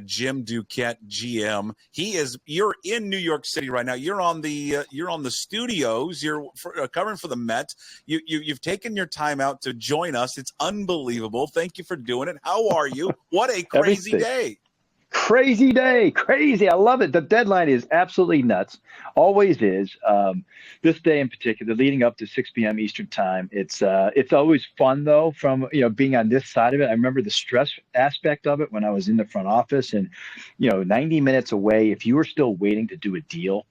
Jim Duquette, GM. You're in New York City right now. You're on the studios. You're covering for the Mets. You've taken your time out to join us. It's unbelievable. Thank you for doing it. How are you? What a crazy day. Crazy day. Crazy. I love it. The deadline is absolutely nuts. Always is. This day in particular, leading up to 6 p.m. Eastern time, it's always fun though, from being on this side of it. I remember the stress aspect of it when I was in the front office, and 90 minutes away, if you were still waiting to do a deal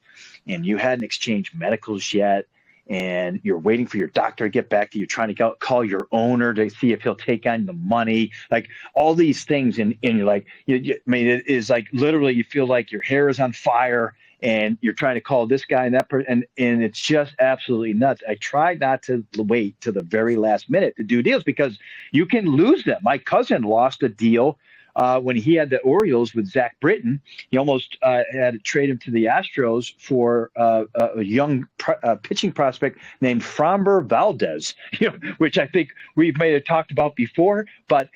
and you hadn't exchanged medicals yet, and you're waiting for your doctor to get back to you, trying to call your owner to see if he'll take on the money, like all these things. And you're like, I mean, it is like literally you feel like your hair is on fire and you're trying to call this guy and that person. And it's just absolutely nuts. I try not to wait to the very last minute to do deals because you can lose them. My cousin lost a deal when he had the Orioles with Zach Britton. He almost had to trade him to the Astros for a young pitching prospect named Framber Valdez, which I think we may have talked about before, but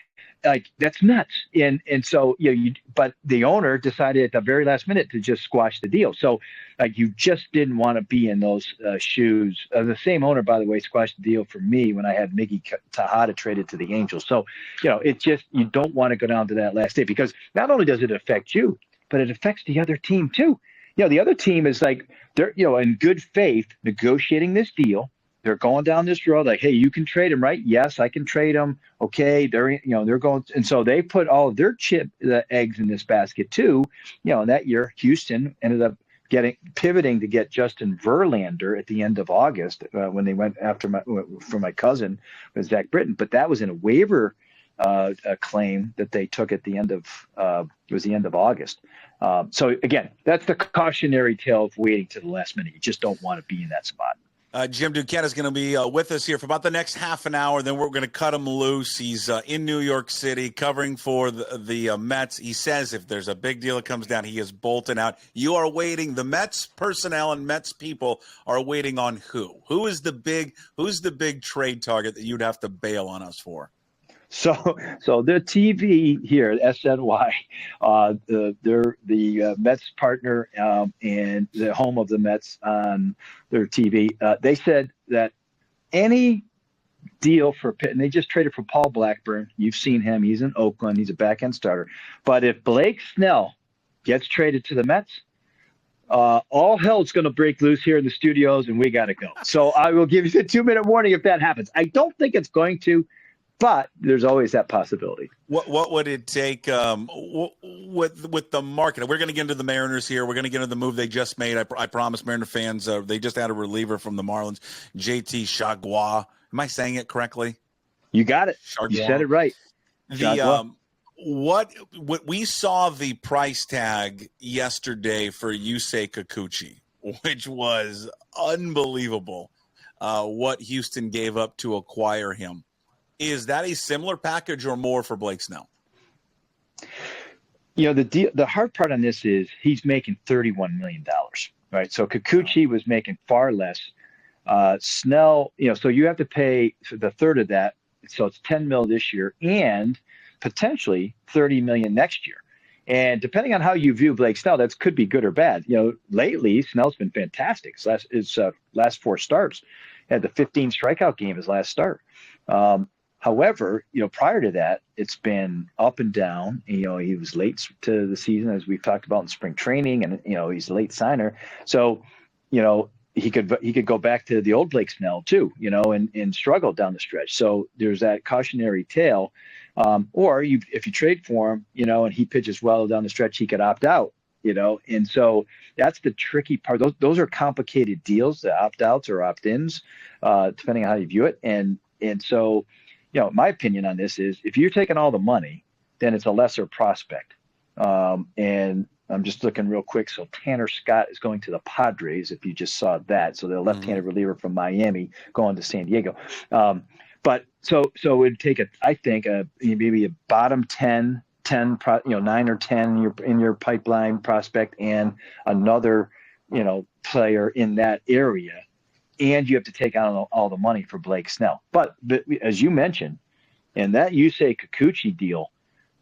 like that's nuts. And so but the owner decided at the very last minute to just squash the deal. So like you just didn't want to be in those shoes. The same owner, by the way, squashed the deal for me when I had Miggy Tejada traded to the Angels. So it's just, you don't want to go down to that last day, because not only does it affect you, but it affects the other team too. The other team is like they're in good faith negotiating this deal. They're going down this road like, hey, you can trade him, right? Yes, I can trade him. Okay, they're going, and so they put all of their eggs in this basket too. And that year, Houston ended up pivoting to get Justin Verlander at the end of August when they went for my cousin with Zach Britton. But that was in a waiver claim that they took at the end of it was the end of August. So again, that's the cautionary tale of waiting to the last minute. You just don't want to be in that spot. Jim Duquette is going to be with us here for about the next half an hour. Then we're going to cut him loose. He's in New York City covering for the Mets. He says if there's a big deal that comes down, he is bolting out. You are waiting. The Mets personnel and Mets people are waiting on who? Who's the big trade target that you'd have to bail on us for? So the TV here, SNY, they're the Mets partner and the home of the Mets on their TV. They said that any deal for Pitt, and they just traded for Paul Blackburn. You've seen him. He's in Oakland. He's a back-end starter. But if Blake Snell gets traded to the Mets, all hell's going to break loose here in the studios, and we got to go. So I will give you the 2-minute warning if that happens. I don't think it's going to. But there's always that possibility. What would it take with the market? We're going to get into the Mariners here. We're going to get into the move they just made. I promise Mariner fans. They just had a reliever from the Marlins, JT Chargois. Am I saying it correctly? You got it. Chargois. You said it right. What we saw the price tag yesterday for Yusei Kikuchi, which was unbelievable. What Houston gave up to acquire him. Is that a similar package or more for Blake Snell? The hard part on this is he's making $31 million, right? So Kikuchi was making far less. Snell, so you have to pay the third of that. So it's $10 million this year and potentially $30 million next year. And depending on how you view Blake Snell, that could be good or bad. Lately Snell's been fantastic. His last 4 starts, had the 15 strikeout game his last start. However, prior to that, it's been up and down. He was late to the season, as we've talked about in spring training, and he's a late signer. So, he could go back to the old Blake Snell too, and struggle down the stretch. So there's that cautionary tale. Or if you trade for him, and he pitches well down the stretch, he could opt out. And so that's the tricky part. Those are complicated deals, the opt-outs or opt-ins, depending on how you view it. And so, my opinion on this is if you're taking all the money, then it's a lesser prospect. And I'm just looking real quick. So Tanner Scott is going to the Padres, if you just saw that. So the left-handed reliever from Miami going to San Diego. But so it would take maybe a bottom 10, 9 or 10 in your pipeline prospect and another, player in that area. And you have to take out all the money for Blake Snell. But as you mentioned, in that Yusei Kikuchi deal,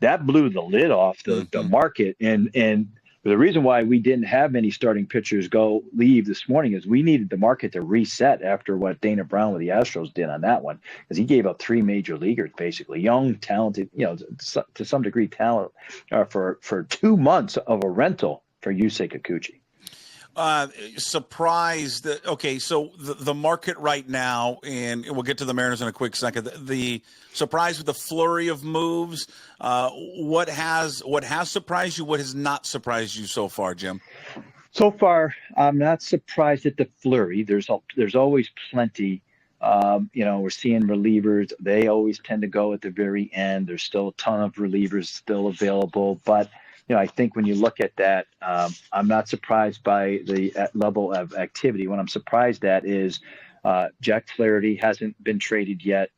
that blew the lid off the Mm-hmm. market. And the reason why we didn't have many starting pitchers leave this morning is we needed the market to reset after what Dana Brown with the Astros did on that one, because he gave up 3 major leaguers, basically young, talented, to some degree talent, for 2 months of a rental for Yusei Kikuchi. Surprised that, okay, so the market right now, and we'll get to the Mariners in a quick second. The surprise with the flurry of moves. What has surprised you? What has not surprised you so far, Jim? So far, I'm not surprised at the flurry. There's always plenty. We're seeing relievers. They always tend to go at the very end. There's still a ton of relievers still available, but I think when you look at that, I'm not surprised by the level of activity. What I'm surprised at is Jack Flaherty hasn't been traded yet.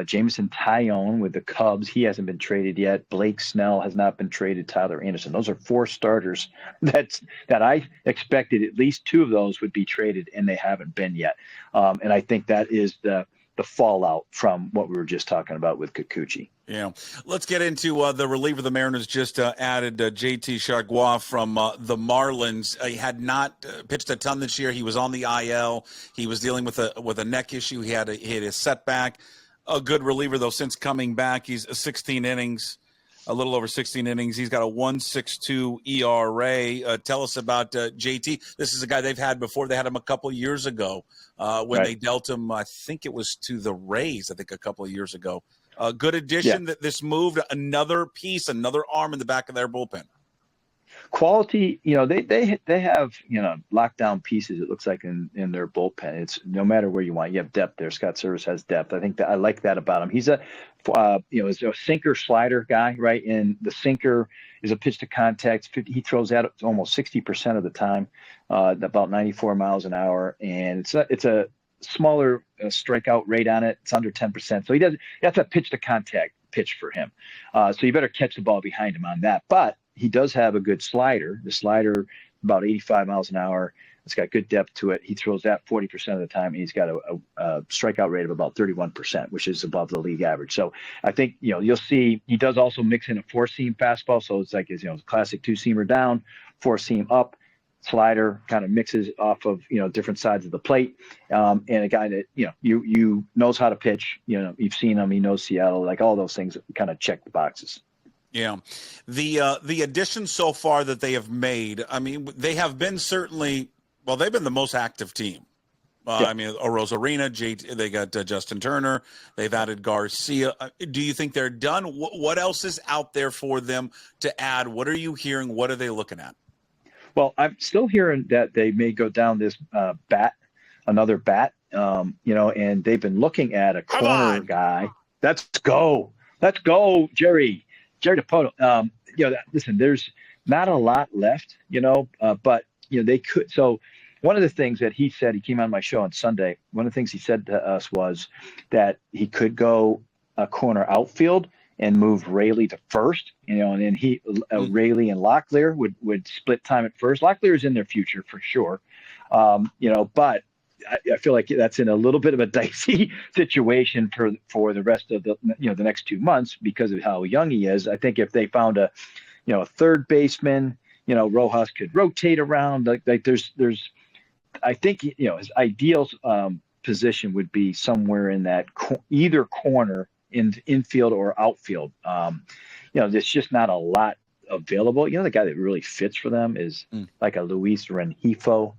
Jameson Taillon with the Cubs, he hasn't been traded yet. Blake Snell has not been traded. Tyler Anderson. Those are 4 starters that I expected at least 2 of those would be traded, and they haven't been yet. And I think that is the fallout from what we were just talking about with Kikuchi. Yeah. Let's get into the reliever the Mariners just added, JT Chargois from the Marlins. He had not pitched a ton this year. He was on the IL. He was dealing with a neck issue. He had a setback. A good reliever, though, since coming back. He's 16 innings, a little over 16 innings. He's got a 1.62 ERA. Tell us about JT. This is a guy they've had before. They had him a couple of years ago when they dealt him, I think it was to the Rays, a couple of years ago. A good addition that this moved another piece, another arm in the back of their bullpen. Quality, they have, lockdown pieces, it looks like, in their bullpen. It's no matter where you want. You have depth there. Scott Service has depth. I think that I like that about him. He's is a sinker slider guy, right? And the sinker is a pitch to contact. He throws that almost 60% of the time, about 94 miles an hour. And it's a smaller strikeout rate on it. It's under 10%. So that's a pitch to contact pitch for him. So you better catch the ball behind him on that. But he does have a good slider. The slider, about 85 miles an hour. It's got good depth to it. He throws that 40% of the time. And he's got a strikeout rate of about 31%, which is above the league average. So I think, you'll see he does also mix in a 4-seam fastball. So it's like his, classic 2-seamer down, 4-seam up. Slider kind of mixes off of different sides of the plate, and a guy that you knows how to pitch. You've seen him. He knows Seattle. Like all those things, kind of check the boxes. Yeah, the additions so far that they have made. I mean, they have been certainly. Well, they've been the most active team. I mean, Rosarina, they got Justin Turner. They've added Garcia. Do you think they're done? What else is out there for them to add? What are you hearing? What are they looking at? Well, I'm still hearing that they may go down this another bat, and they've been looking at a corner guy. Let's go, Jerry DePoto. Listen, there's not a lot left, but they could. So one of the things that he said, he came on my show on Sunday. One of the things he said to us was that he could go a corner outfield and move Rayleigh to first, and then Rayleigh and Locklear would split time at first. Locklear is in their future for sure, but I feel like that's in a little bit of a dicey situation for the rest of the next 2 months because of how young he is. I think if they found a third baseman, Rojas could rotate around. Like there's I think his ideal position would be somewhere in that either corner. In infield or outfield. There's just not a lot available. The guy that really fits for them is like a Luis Rengifo.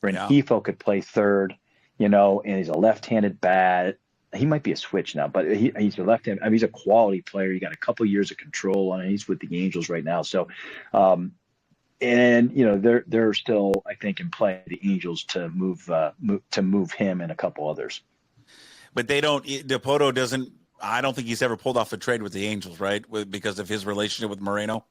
Rengifo could play third, and he's a left-handed bat. He might be a switch now, but he's a left-handed. I mean, he's a quality player. He got a couple years of control on it. He's with the Angels right now. So, they're still, I think, in play, the Angels to move him and a couple others. But they don't. DePoto doesn't. I don't think he's ever pulled off a trade with the Angels, right? Because of his relationship with Moreno.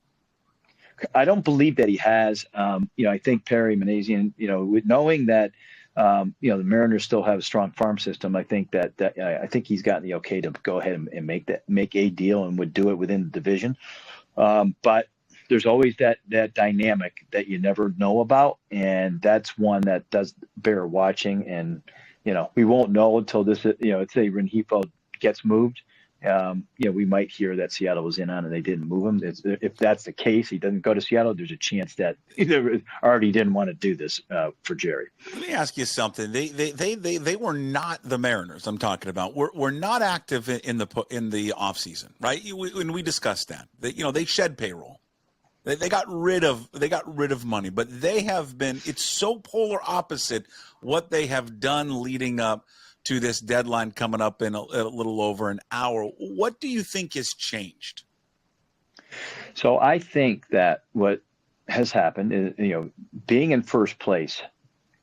I don't believe that he has. I think Perry Manassian, with knowing that, the Mariners still have a strong farm system. I think that I think he's gotten the okay to go ahead and make a deal and would do it within the division. But there's always that dynamic that you never know about, and that's one that does bear watching. And we won't know until this. Let's say Rengifo gets moved, we might hear that Seattle was in on and they didn't move him. If that's the case, he doesn't go to Seattle. There's a chance that he already didn't want to do this for Jerry. Let me ask you something. They were not the Mariners. I'm talking about. We're not active in the off season, right? When we discussed that, they shed payroll. They got rid of money, but they have been. It's so polar opposite what they have done leading up to this deadline coming up in a little over an hour. What do you think has changed? So I think that what has happened is, being in first place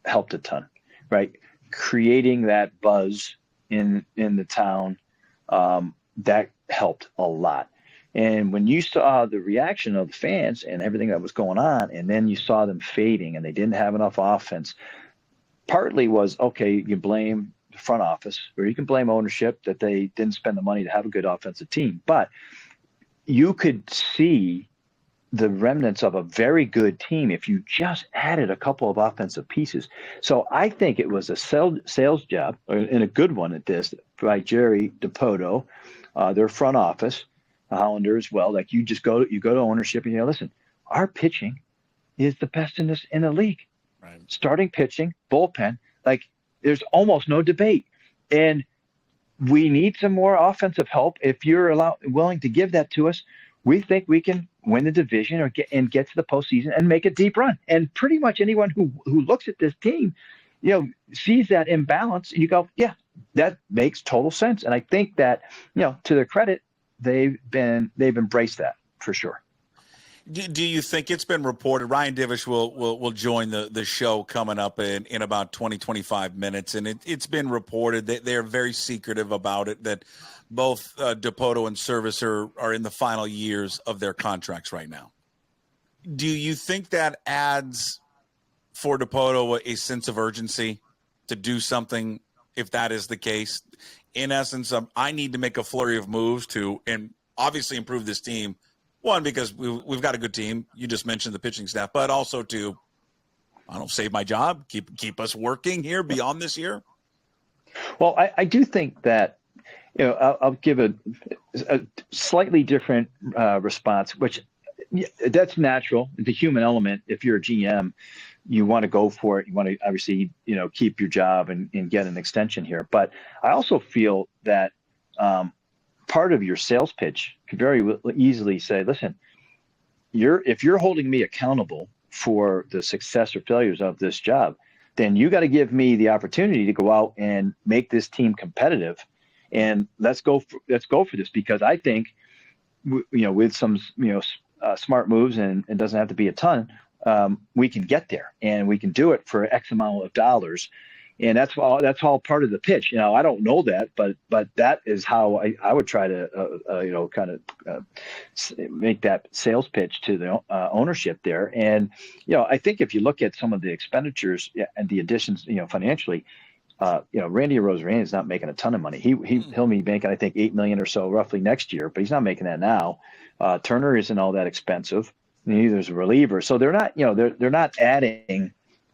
helped a ton, right? Creating that buzz in the town, that helped a lot. And when you saw the reaction of the fans and everything that was going on, and then you saw them fading and they didn't have enough offense, partly was, okay, you blame the front office, or you can blame ownership that they didn't spend the money to have a good offensive team. But you could see the remnants of a very good team if you just added a couple of offensive pieces. So I think it was a sales job, and a good one at this, by Jerry Dipoto, their front office, Hollander as well. Like you go to ownership and listen, our pitching is the best in the league. Right. Starting pitching, bullpen, like there's almost no debate. And we need some more offensive help. If you're willing to give that to us, we think we can win the division or get to the postseason and make a deep run. And pretty much anyone who looks at this team, sees that imbalance, and you go, yeah, that makes total sense. And I think that, to their credit, they've embraced that for sure. Do you think it's been reported? Ryan Divish will join the show coming up in about 25 minutes, and it's been reported that they're very secretive about it, that both Dipoto and Service are in the final years of their contracts right now. Do you think that adds for Dipoto a sense of urgency to do something if that is the case? In essence, I need to make a flurry of moves and obviously improve this team. One, because we've got a good team. You just mentioned the pitching staff, but also to, save my job, keep us working here beyond this year. Well, I do think that, I'll give a slightly different response, which that's natural. The human element. If you're a GM, you want to go for it. You want to obviously, keep your job and get an extension here. But I also feel that part of your sales pitch could very easily say, listen, if you're holding me accountable for the success or failures of this job, then you got to give me the opportunity to go out and make this team competitive. And let's go for this, because I think, with some, smart moves, and it doesn't have to be a ton, we can get there, and we can do it for X amount of dollars. And that's all part of the pitch. I don't know that, but that is how I would try to, make that sales pitch to the ownership there. And, I think if you look at some of the expenditures and the additions, financially, Randy Arozarena is not making a ton of money. He'll be making, I think, $8 million or so roughly next year, but he's not making that now. Turner isn't all that expensive. Neither's a reliever. So they're not, they're not adding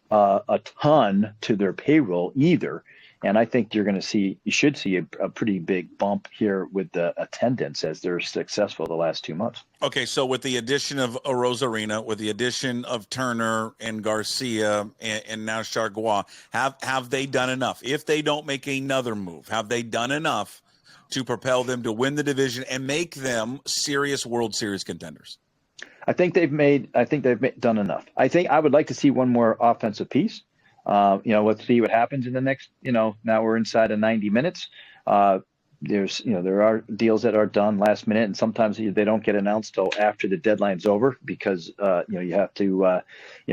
a ton to their payroll either. And I think you should see a pretty big bump here with the attendance as they're successful the last 2 months. Okay, so with the addition of Arozarena, with the addition of Turner and Garcia and now Chargois, have they done enough? If they don't make another move, have they done enough to propel them to win the division and make them serious World Series contenders? I think they've done enough. I think I would like to see one more offensive piece. Let's see what happens in the next, now we're inside of 90 minutes. There are deals that are done last minute, and sometimes they don't get announced till after the deadline's over, because, you have to,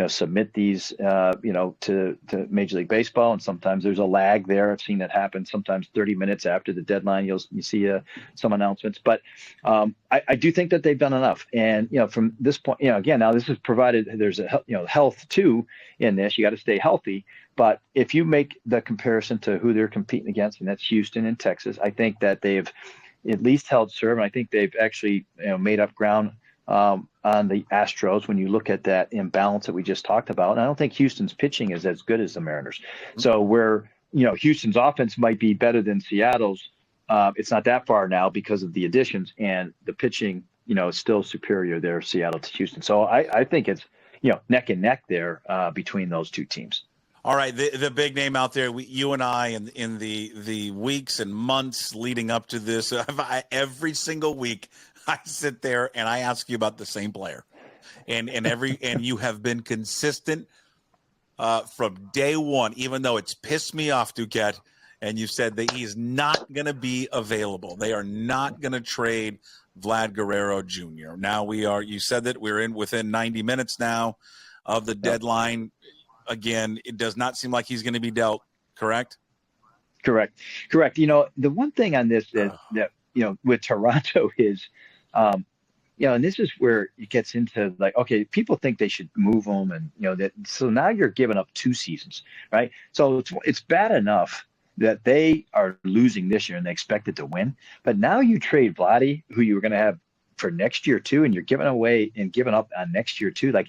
submit these, to Major League Baseball. And sometimes there's a lag there. I've seen that happen. Sometimes 30 minutes after the deadline, you see some announcements. But I do think that they've done enough. And, from this point, again, now this is provided there's a, health too in this. You got to stay healthy. But if you make the comparison to who they're competing against, and that's Houston and Texas, I think that they've at least held serve. And I think they've actually made up ground on the Astros when you look at that imbalance that we just talked about. And I don't think Houston's pitching is as good as the Mariners. So where, Houston's offense might be better than Seattle's, it's not that far now because of the additions, and the pitching, is still superior there, Seattle to Houston. So I think it's, neck and neck there between those two teams. All right, the big name out there, you and I, in the weeks and months leading up to this, every single week I sit there and I ask you about the same player, and you have been consistent from day one, even though it's pissed me off, Duquette, and you said that he's not going to be available. They are not going to trade Vlad Guerrero Jr. Now you said that we're within 90 minutes now of the deadline. Again, it does not seem like he's going to be dealt, correct? Correct. The one thing on this that with Toronto is, and this is where it gets into like, okay, people think they should move him, and so now you're giving up 2 seasons, right? So it's bad enough that they are losing this year and they expected to win, but now you trade Vladdy, who you were going to have for next year too, and you're giving away and giving up on next year too. Like,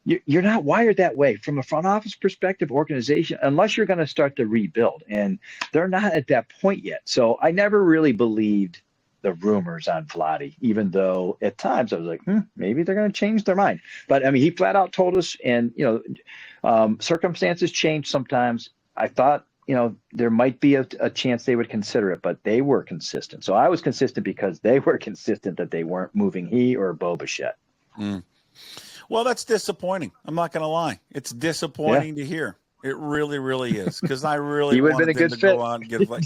you're not wired that way from a front office perspective, organization, unless you're going to start to rebuild, and they're not at that point yet. So I never really believed the rumors on Vladdy, even though at times I was like, maybe they're going to change their mind. But I mean, he flat out told us, and circumstances change sometimes. I thought, there might be a chance they would consider it, but they were consistent. So I was consistent because they were consistent that they weren't moving he or Bo Bichette. Well, that's disappointing. I'm not going to lie. It's disappointing to hear. It really, really is, because I really wanted him to go out and get like,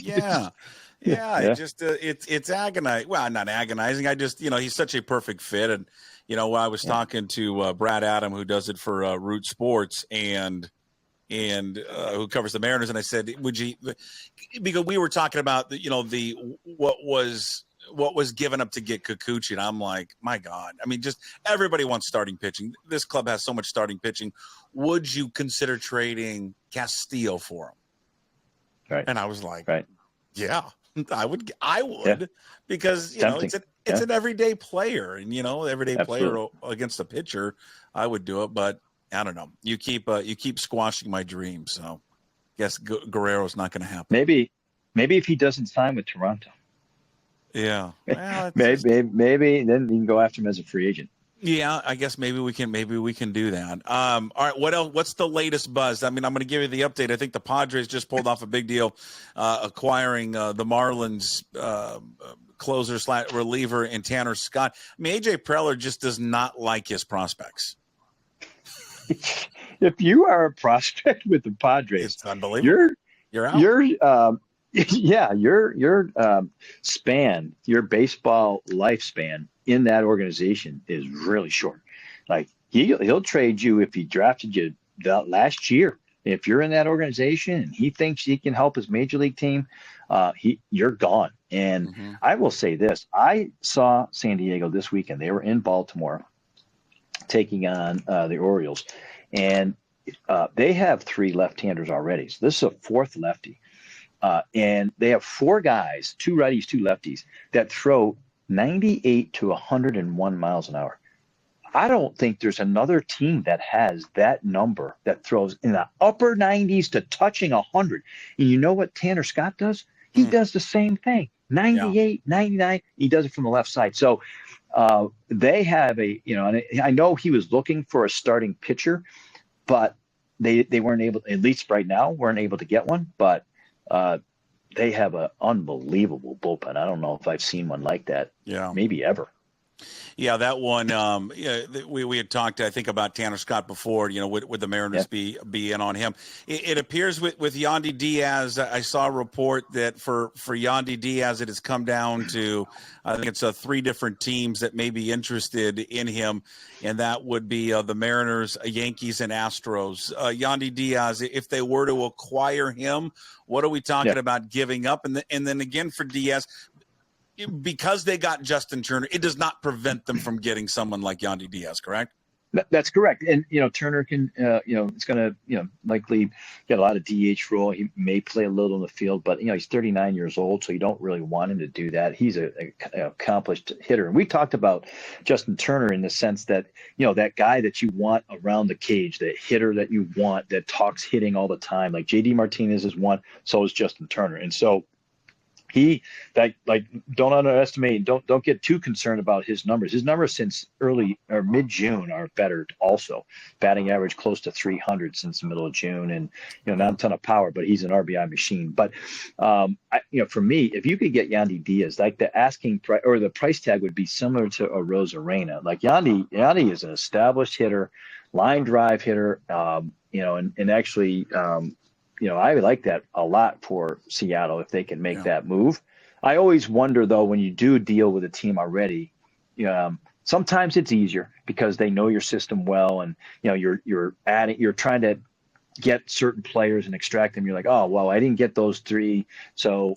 it's agonizing. Well, not agonizing. I just, he's such a perfect fit. And, I was talking to Brad Adam, who does it for Root Sports, and who covers the Mariners, and I said, would you, because we were talking about what was given up to get Kikuchi, and I'm like, my God, I mean, just everybody wants starting pitching. This club has so much starting pitching. Would you consider trading Castillo for him? Right. And I was like, yeah, I would, because it's an everyday player, and everyday player against a pitcher, I would do it, but I don't know. You keep squashing my dreams, so I guess Guerrero's not going to happen. Maybe if he doesn't sign with Toronto. Yeah. Well, maybe then you can go after him as a free agent. Yeah, I guess maybe we can do that. All right, what else? What's the latest buzz? I mean, I'm going to give you the update. I think the Padres just pulled off a big deal, acquiring the Marlins closer / reliever in Tanner Scott. I mean, AJ Preller just does not like his prospects. If you are a prospect with the Padres, it's unbelievable. You're out. Your span, your baseball lifespan in that organization is really short. Like he'll trade you if he drafted you last year. If you're in that organization and he thinks he can help his major league team, you're gone. And I will say this: I saw San Diego this weekend. They were in Baltimore, taking on the Orioles, and they have 3 left-handers already. So this is a 4th lefty. And they have 4 guys, 2 righties, 2 lefties, that throw 98 to 101 miles an hour. I don't think there's another team that has that number that throws in the upper 90s to touching 100. And you know what Tanner Scott does? He does the same thing. 98, 99. He does it from the left side. So they have and I know he was looking for a starting pitcher, but they weren't able, at least right now, weren't able to get one. But they have an unbelievable bullpen. I don't know if I've seen one like that. Yeah, maybe ever. Yeah, that one. We had talked, I think, about Tanner Scott before. Would the Mariners be in on him? It appears with Yandy Diaz. I saw a report that for Yandy Diaz, it has come down to, I think it's 3 different teams that may be interested in him, and that would be the Mariners, Yankees, and Astros. Yandy Diaz, if they were to acquire him, what are we talking about giving up? And then again for Diaz, because they got Justin Turner, it does not prevent them from getting someone like Yandy Diaz, correct? That's correct. And, Turner can, it's going to, likely get a lot of DH role. He may play a little in the field, but, he's 39 years old, so you don't really want him to do that. He's an accomplished hitter. And we talked about Justin Turner in the sense that, that guy that you want around the cage, the hitter that you want that talks hitting all the time, like JD Martinez is one, so is Justin Turner. And so He like don't underestimate, don't get too concerned about his numbers. His numbers since early or mid June are better also. Batting average close to 300 since the middle of June, and not a ton of power, but he's an RBI machine. But for me, if you could get Yandy Diaz, like the asking price or the price tag would be similar to a Rosarena. Like Yandy is an established hitter, line drive hitter, and actually. I would like that a lot for Seattle if they can make that move. I always wonder, though, when you do deal with a team already, sometimes it's easier because they know your system well, and you're trying to get certain players and extract them. You're like, oh well, I didn't get those three, so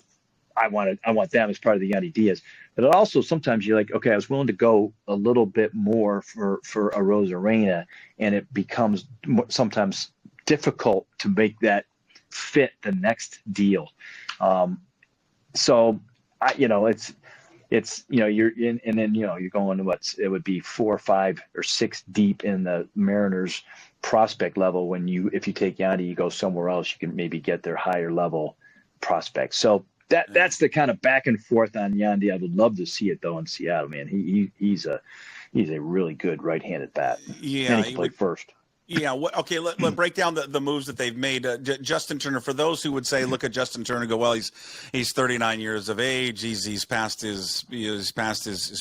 I want them as part of the Yandy Diaz. But it also sometimes you're like, okay, I was willing to go a little bit more for a Rosarena, and it becomes sometimes difficult to make that fit the next deal. So you're in, and then you're going to it would be 4, 5, or 6 deep in the Mariners prospect level. If you take Yandy, you go somewhere else, you can maybe get their higher level prospects. So that's the kind of back and forth on Yandy. I would love to see it though in Seattle, man. He's a really good right-handed bat. Yeah, and he can play first. Yeah. Okay. Let's break down the moves that they've made. Justin Turner. For those who would say, look at Justin Turner, and go, well, he's 39 years of age. He's past his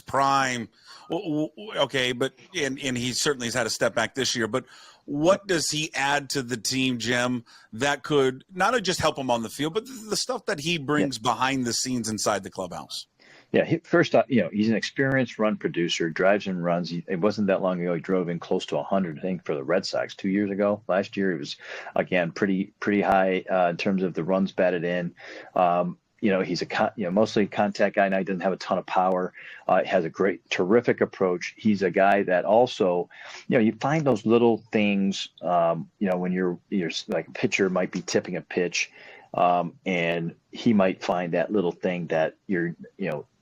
prime. Okay, but and he certainly has had a step back this year. But what does he add to the team, Jim, that could not just help him on the field, but the stuff that he brings behind the scenes inside the clubhouse? Yeah, first off, he's an experienced run producer, drives and runs. It wasn't that long ago he drove in close to 100, I think, for the Red Sox 2 years ago. Last year he was, again, pretty high in terms of the runs batted in. He's mostly contact guy. Now he doesn't have a ton of power. Has a terrific approach. He's a guy that also, you find those little things. When you're like a pitcher might be tipping a pitch, and he might find that little thing that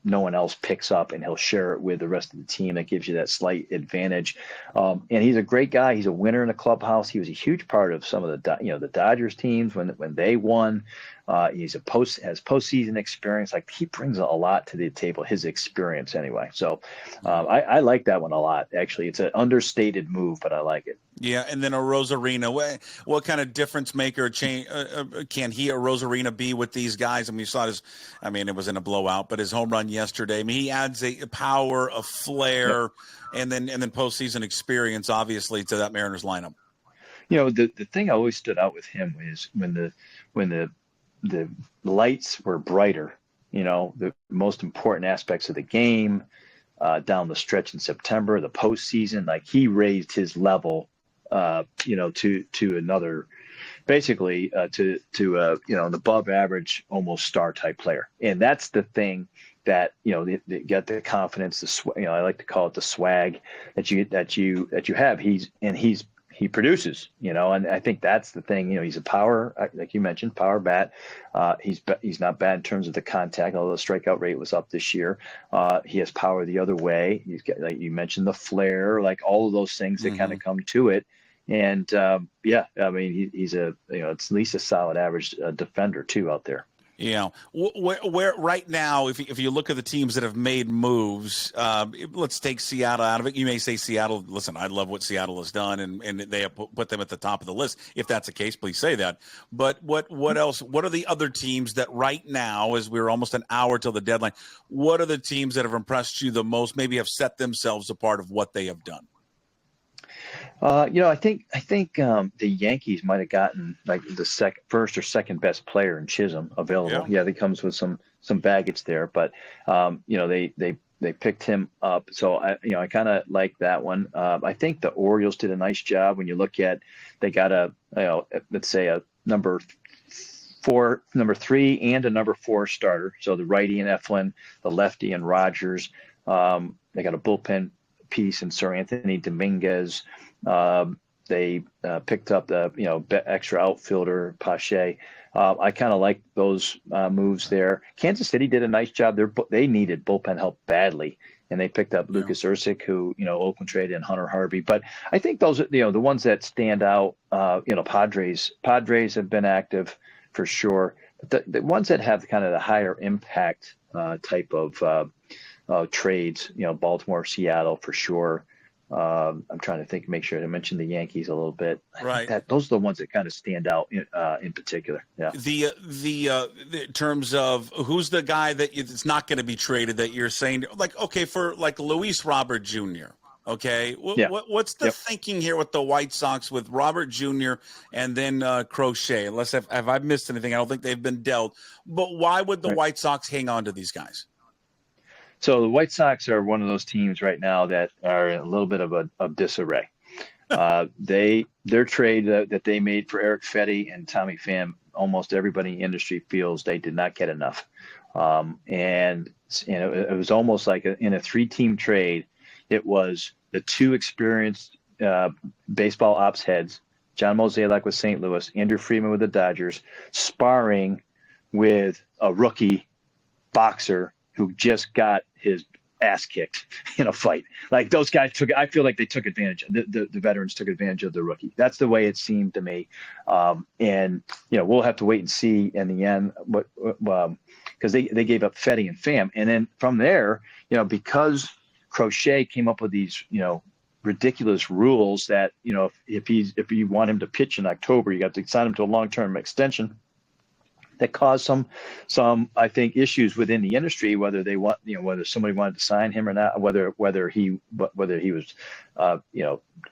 no one else picks up, and he'll share it with the rest of the team. That gives you that slight advantage. And he's a great guy. He's a winner in the clubhouse. He was a huge part of some of the Dodgers teams when they won. Has postseason experience. Like, he brings a lot to the table, his experience anyway. So I like that one a lot. Actually, it's an understated move, but I like it. Yeah, and then a Rosarena. What kind of difference maker can a Rosarena be with these guys? I mean, you saw it was in a blowout, but his home run yesterday. I mean, he adds a power, a flair, and then postseason experience, obviously, to that Mariners lineup. The thing I always stood out with him is when the lights were brighter. The most important aspects of the game down the stretch in September, the postseason, like he raised his level. To another, basically to an above average, almost star type player. And that's the thing that, they get the confidence, I like to call it the swag that you have. He produces, and I think that's the thing. He's a power, like you mentioned, power bat. He's not bad in terms of the contact, although the strikeout rate was up this year. He has power the other way. He's got, like you mentioned, the flair, like all of those things that kind of come to it. And he's it's at least a solid average defender too out there. Yeah. Where right now, if you look at the teams that have made moves, let's take Seattle out of it. You may say Seattle, listen, I love what Seattle has done, and they have put them at the top of the list. If that's the case, please say that. But what else? What are the other teams that right now, as we're almost an hour till the deadline, what are the teams that have impressed you the most, maybe have set themselves apart of what they have done? I think the Yankees might have gotten like the first or second best player in Chisholm available. Yeah, that comes with some baggage there, but they picked him up. So I kind of like that one. I think the Orioles did a nice job. When you look at, they got let's say a number 3 and a number 4 starter. So the righty in Eflin, the lefty in Rogers. They got a bullpen piece in Sir Anthony Dominguez. They picked up the extra outfielder Pache. I kind of like those moves there. Kansas City did a nice job. They needed bullpen help badly, and they picked up Lucas Ursic, who Oakland traded, and Hunter Harvey. But I think those are the ones that stand out. Padres have been active for sure. The ones that have kind of the higher impact type of trades, Baltimore, Seattle for sure. I'm trying to think, make sure I mentioned the Yankees a little bit. I think Right. those are the ones that kind of stand out in particular. Yeah. The in terms of who's the guy that it's not going to be traded that you're saying, like, okay, for like Luis Robert Jr. Okay, Yeah. what's the Yep. thinking here with the White Sox with Robert Jr. and then Crochet? Unless have I missed anything? I don't think they've been dealt. But why would the Right. White Sox hang on to these guys? So the White Sox are one of those teams right now that are in a little bit of disarray. Their trade that they made for Eric Fetty and Tommy Pham, almost everybody in the industry feels they did not get enough. And it was almost like in a 3-team trade. It was the 2 experienced baseball ops heads, John Mozeliak with St. Louis, Andrew Friedman with the Dodgers, sparring with a rookie boxer who just got his ass kicked in a fight. Like those guys I feel like they took advantage. The veterans took advantage of the rookie. That's the way it seemed to me. And we'll have to wait and see in the end what because they gave up Fetty and Pham, and then from there, because Crochet came up with these ridiculous rules that if you want him to pitch in October, you got to sign him to a long-term extension. That caused some I think issues within the industry, whether they want whether somebody wanted to sign him or not, whether he was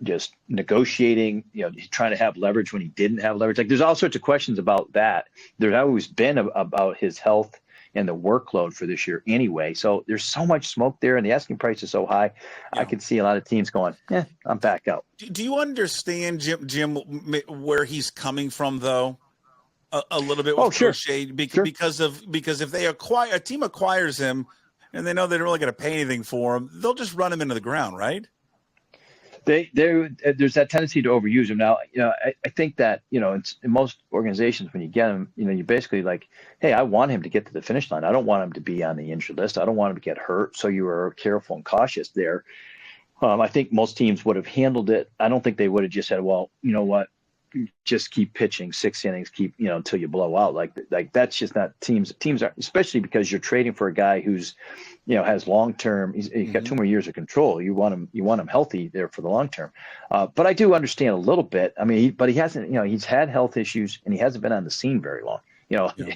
just negotiating, trying to have leverage when he didn't have leverage. Like there's all sorts of questions about that. There's always been about his health and the workload for this year anyway. So there's so much smoke there, and the asking price is so high. Yeah. I could see a lot of teams going, I'm back out. Do you understand, Jim, where he's coming from though? A little bit with Crochet, sure. because if a team acquires him and they know they don't really going to pay anything for him, they'll just run him into the ground, right? There's that tendency to overuse him. Now, I think that it's in most organizations when you get him, you basically like, hey, I want him to get to the finish line. I don't want him to be on the injured list. I don't want him to get hurt. So you are careful and cautious there. I think most teams would have handled it. I don't think they would have just said, well, you know what? Just keep pitching 6 innings, keep until you blow out. Like that's just not teams are, especially because you're trading for a guy who's has long term. He's got 2 more years of control. You want him healthy there for the long term. But I do understand a little bit. I mean, but he hasn't. He's had health issues and he hasn't been on the scene very long.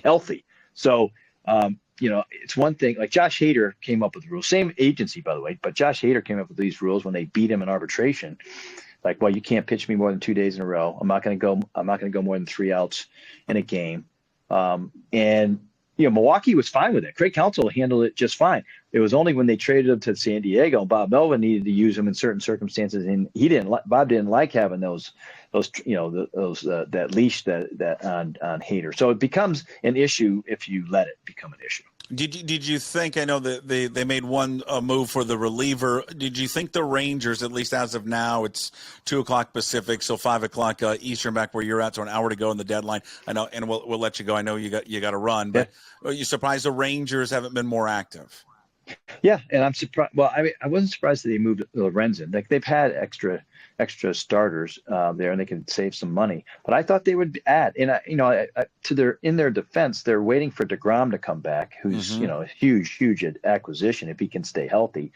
Healthy. So it's one thing. Like Josh Hader came up with the rules. Same agency, by the way, but Josh Hader came up with these rules when they beat him in arbitration. Like, well, you can't pitch me more than 2 days in a row. I'm not going to go more than 3 outs in a game. And Milwaukee was fine with it. Craig Counsell handled it just fine. It was only when they traded him to San Diego, and Bob Melvin needed to use him in certain circumstances, and Bob didn't like having that leash that on Hader. So it becomes an issue if you let it become an issue. Did you think, I know that they made one move for the reliever. Did you think the Rangers, at least as of now, it's 2:00 Pacific, so 5:00 Eastern, back where you're at, so an hour to go in the deadline. I know, and we'll let you go. I know you got to run, but are you surprised the Rangers haven't been more active? Yeah, and I'm surprised. Well, I wasn't surprised that they moved Lorenzen. Like they've had extra starters there, and they can save some money. But I thought they would add. And in their defense, they're waiting for DeGrom to come back, who's a huge acquisition if he can stay healthy.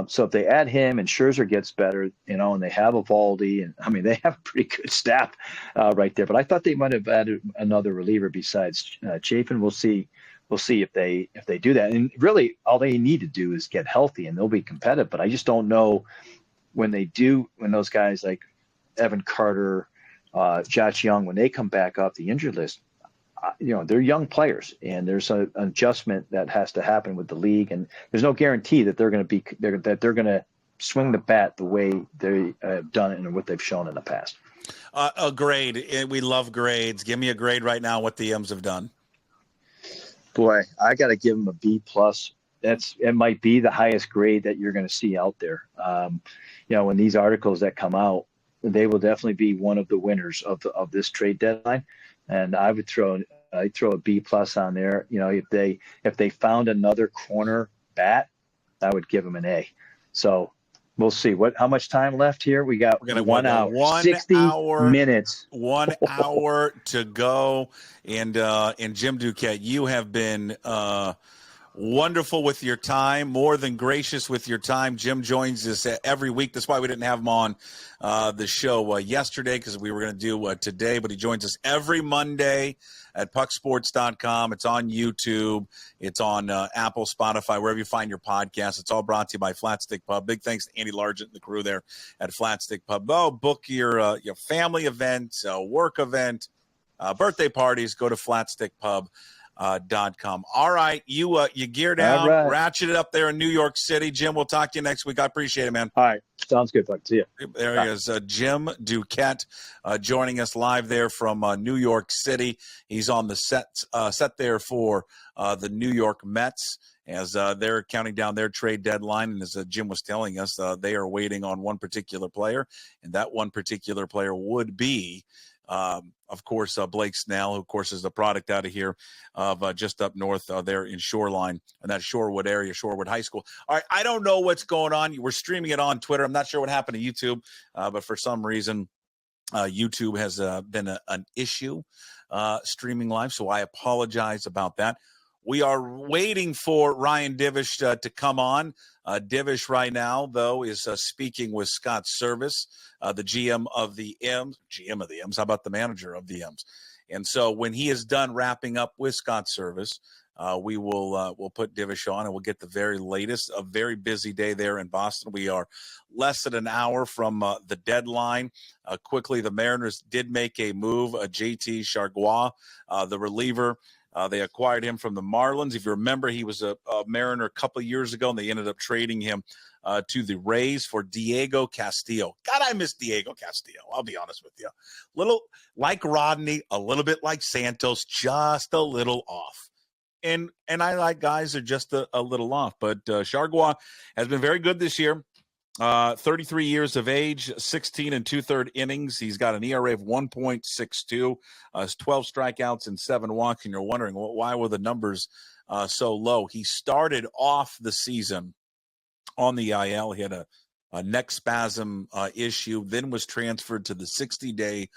So if they add him and Scherzer gets better, and they have Eovaldi, and I mean they have a pretty good staff right there. But I thought they might have added another reliever besides Chafin. We'll see. We'll see if they do that. And really, all they need to do is get healthy, and they'll be competitive. But I just don't know when those guys like Evan Carter, Josh Young, when they come back off the injured list, they're young players, and there's an adjustment that has to happen with the league, and there's no guarantee that they're going to swing the bat the way they have done it and what they've shown in the past. A grade. We love grades. Give me a grade right now. What the M's have done. Boy, I got to give them a B+. It might be the highest grade that you're going to see out there. When these articles that come out, they will definitely be one of the winners of this trade deadline. And I'd throw a B+ on there. If they found another corner bat, I would give them an A. So We'll see. How much time left here? We got We're gonna 1 hour, 1 60 hour. minutes. 1 hour to go, and Jim Duquette, you have been wonderful with your time, more than gracious with your time. Jim joins us every week. That's why we didn't have him on the show yesterday, because we were going to do today, but he joins us every Monday at pucksports.com. It's on YouTube. It's on Apple, Spotify, wherever you find your podcast. It's all brought to you by Flat Stick Pub. Big thanks to Andy Largent and the crew there at Flat Stick Pub. Oh, book your family event, work event, birthday parties. Go to flatstickpub.com. All right, you gear down, All right. ratchet it up there in New York City. Jim, we'll talk to you next week. I appreciate it, man. All right. Sounds good, Buck. See you. There he is, Jim Duquette, joining us live there from New York City. He's on the set there for the New York Mets as they're counting down their trade deadline. And as Jim was telling us, they are waiting on one particular player, and that one particular player would be of course, Blake Snell, who, of course, is the product out of here of just up north there in Shoreline and that Shorewood area, Shorewood High School. All right, I don't know what's going on. We're streaming it on Twitter. I'm not sure what happened to YouTube, but for some reason, YouTube has been an issue streaming live, so I apologize about that. We are waiting for Ryan Divish to come on. Divish right now, though, is speaking with Scott Service, the GM of the M's. How about the manager of the M's? And so when he is done wrapping up with Scott Service, we'll put Divish on, and we'll get the very latest. A very busy day there in Boston. We are less than an hour from the deadline. Quickly, the Mariners did make a move. JT Chargois, the reliever. They acquired him from the Marlins. If you remember, he was a Mariner a couple of years ago, and they ended up trading him to the Rays for Diego Castillo. God, I miss Diego Castillo. I'll be honest with you. Little like Rodney, a little bit like Santos, just a little off. And I like guys are just a little off. But Chargois has been very good this year. 33 years of age, 16 and 2/3 innings. He's got an ERA of 1.62, 12 strikeouts and 7 walks. And you're wondering, why were the numbers so low? He started off the season on the IL. He had a neck spasm issue, then was transferred to the 60-day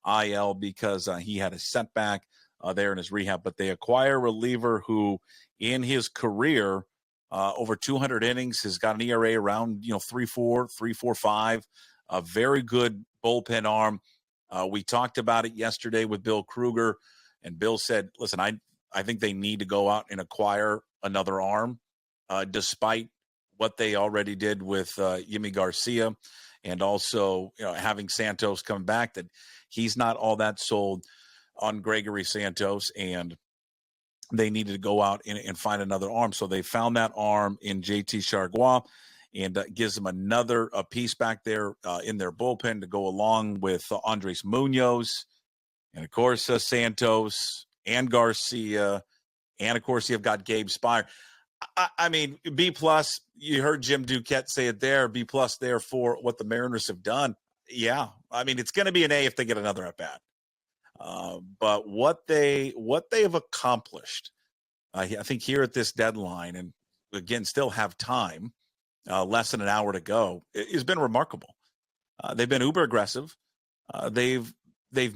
IL because he had a setback there in his rehab. But they acquire a reliever who, in his career, over 200 innings, has got an ERA around 3.4, 3.45, a very good bullpen arm. We talked about it yesterday with Bill Kruger, and Bill said, listen, I think they need to go out and acquire another arm, despite what they already did with Yimi Garcia, and also having Santos come back, that he's not all that sold on Gregory Santos, and they needed to go out and find another arm. So they found that arm in JT Chargois, and gives them another piece back there in their bullpen to go along with Andres Munoz, and, of course, Santos and Garcia. And, of course, you've got Gabe Spire. I mean, B+, you heard Jim Duquette say it there, B+ there for what the Mariners have done. Yeah, I mean, it's going to be an A if they get another at-bat. But what they have accomplished, I think here at this deadline, and again, still have time, less than an hour to go, has been remarkable. They've been uber aggressive. They've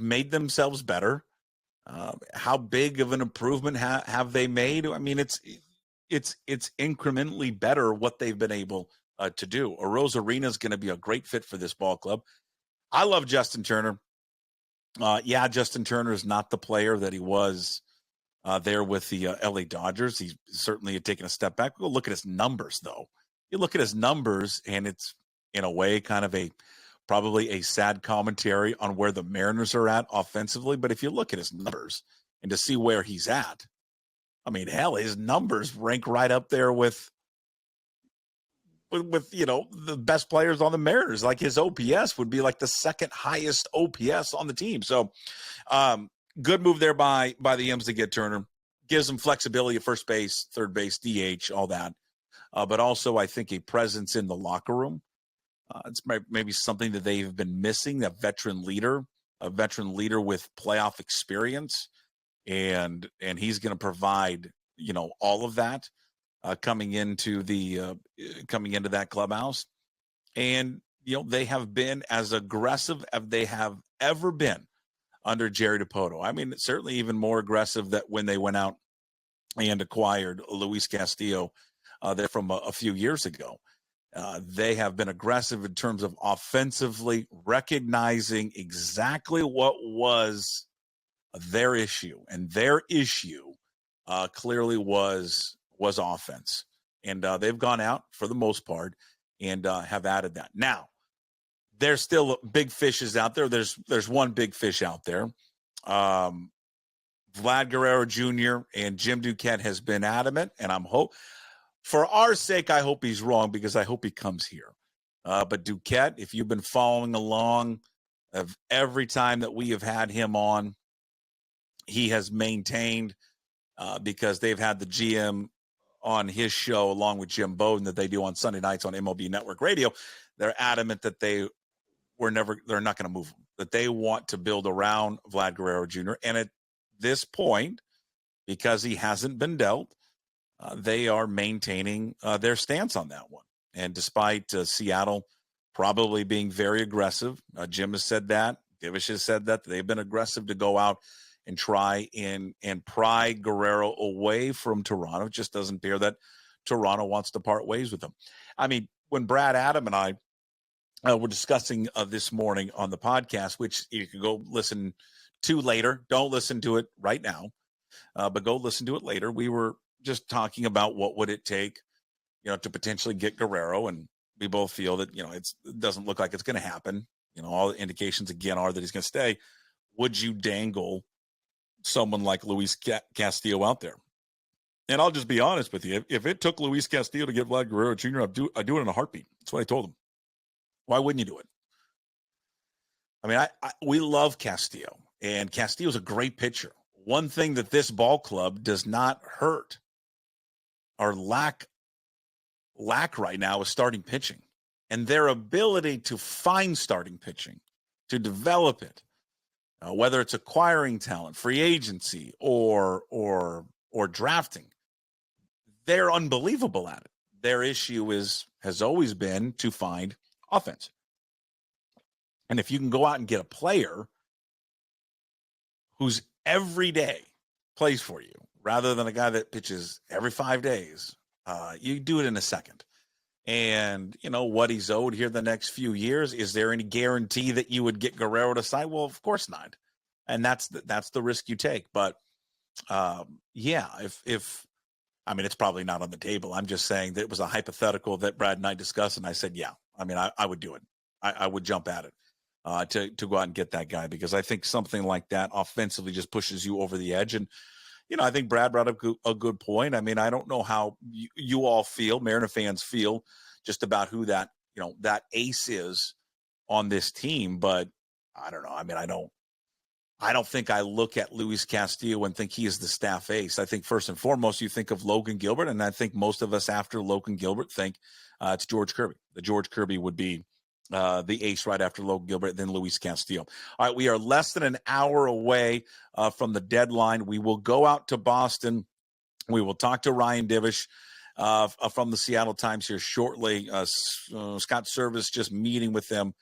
made themselves better. How big of an improvement have they made? I mean, it's incrementally better what they've been able to do. Arozarena is going to be a great fit for this ball club. I love Justin Turner. Justin Turner is not the player that he was there with the LA Dodgers. He's certainly taken a step back. We'll look at his numbers, though. You look at his numbers, and it's, in a way, kind of probably a sad commentary on where the Mariners are at offensively. But if you look at his numbers and to see where he's at, I mean, hell, his numbers rank right up there with the best players on the Mariners. Like, his OPS would be like the second highest OPS on the team. So good move there by the M's to get Turner. Gives them flexibility at first base, third base, DH, all that. But also, I think, a presence in the locker room. It's maybe something that they've been missing, a veteran leader with playoff experience. And he's going to provide, all of that coming into that clubhouse. And, they have been as aggressive as they have ever been under Jerry Dipoto. I mean, certainly even more aggressive that when they went out and acquired Luis Castillo there from a few years ago. They have been aggressive in terms of offensively recognizing exactly what was their issue, and their issue clearly was offense. And they've gone out for the most part and have added that. Now, there's still big fishes out there. There's one big fish out there. Vlad Guerrero Jr. and Jim Duquette has been adamant, and for our sake, I hope he's wrong because I hope he comes here. But Duquette, if you've been following along of every time that we have had him on, he has maintained because they've had the GM on his show along with Jim Bowden that they do on Sunday nights on MLB Network Radio. They're adamant that they're not going to move him, that they want to build around Vlad Guerrero Jr. And at this point, because he hasn't been dealt, they are maintaining their stance on that one. And despite Seattle probably being very aggressive, Jim has said that, Divish has said that, they've been aggressive to go out and try and pry Guerrero away from Toronto. It just doesn't appear that Toronto wants to part ways with him. I mean, when Brad, Adam, and I were discussing this morning on the podcast, which you can go listen to later. Don't listen to it right now, but go listen to it later. We were just talking about what would it take, to potentially get Guerrero, and we both feel that, it doesn't look like it's going to happen. All the indications again are that he's going to stay. Would you dangle someone like Luis Castillo out there? And I'll just be honest with you. If it took Luis Castillo to get Vlad Guerrero Jr., I'd do it in a heartbeat. That's what I told him. Why wouldn't you do it? I mean, we love Castillo, and Castillo's a great pitcher. One thing that this ball club does not hurt or lack right now is starting pitching, and their ability to find starting pitching, to develop it, whether it's acquiring talent, free agency, or drafting. They're unbelievable at it. Their issue has always been to find offense. And if you can go out and get a player who's every day plays for you, rather than a guy that pitches every 5 days, you do it in a second. And, what he's owed here the next few years, is there any guarantee that you would get Guerrero to sign? Well, of course not. And that's the risk you take. But, if I mean, it's probably not on the table. I'm just saying that it was a hypothetical that Brad and I discussed, and I said, yeah, I mean, I would do it. I would jump at it to go out and get that guy, because I think something like that offensively just pushes you over the edge. And, I think Brad brought up a good point. I mean, I don't know how you all feel, Mariner fans feel, just about who that ace is on this team. But I don't know. I mean, I don't think I look at Luis Castillo and think he is the staff ace. I think first and foremost, you think of Logan Gilbert, and I think most of us after Logan Gilbert think it's George Kirby. The George Kirby would be the ace right after Logan Gilbert, then Luis Castillo. All right, we are less than an hour away from the deadline. We will go out to Boston. We will talk to Ryan Divish from the Seattle Times here shortly. Scott Service just meeting with them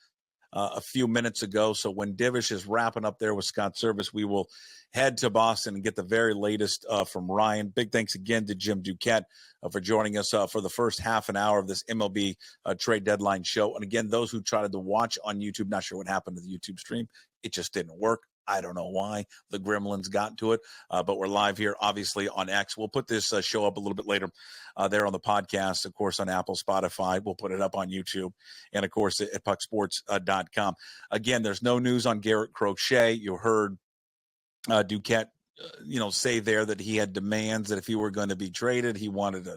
a few minutes ago. So when Divish is wrapping up there with Scott Service, we will head to Boston and get the very latest from Ryan. Big thanks again to Jim Duquette for joining us for the first half an hour of this MLB trade deadline show. And again, those who tried to watch on YouTube, not sure what happened to the YouTube stream. It just didn't work. I don't know why. The gremlins got to it, but we're live here, obviously, on X. We'll put this show up a little bit later there on the podcast, of course, on Apple, Spotify. We'll put it up on YouTube, and, of course, at pucksports.com. Again, there's no news on Garrett Crochet. You heard Duquette, say there that he had demands that if he were going to be traded, he wanted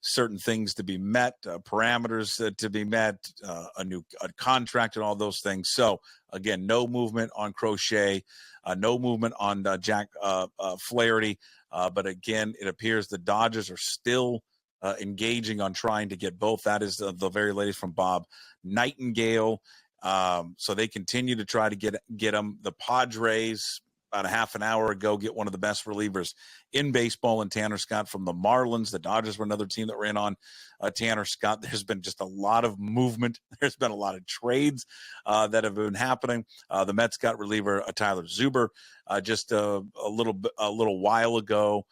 certain things to be met, parameters to be met, a contract and all those things. So, again, no movement on Crochet, no movement on Jack Flaherty. But, again, it appears the Dodgers are still engaging on trying to get both. That is the very latest from Bob Nightingale. So they continue to try to get them. The Padres, about a half an hour ago, get one of the best relievers in baseball in Tanner Scott from the Marlins. The Dodgers were another team that ran on Tanner Scott. There's been just a lot of movement. There's been a lot of trades that have been happening. The Mets got reliever Tyler Zuber just a little while ago.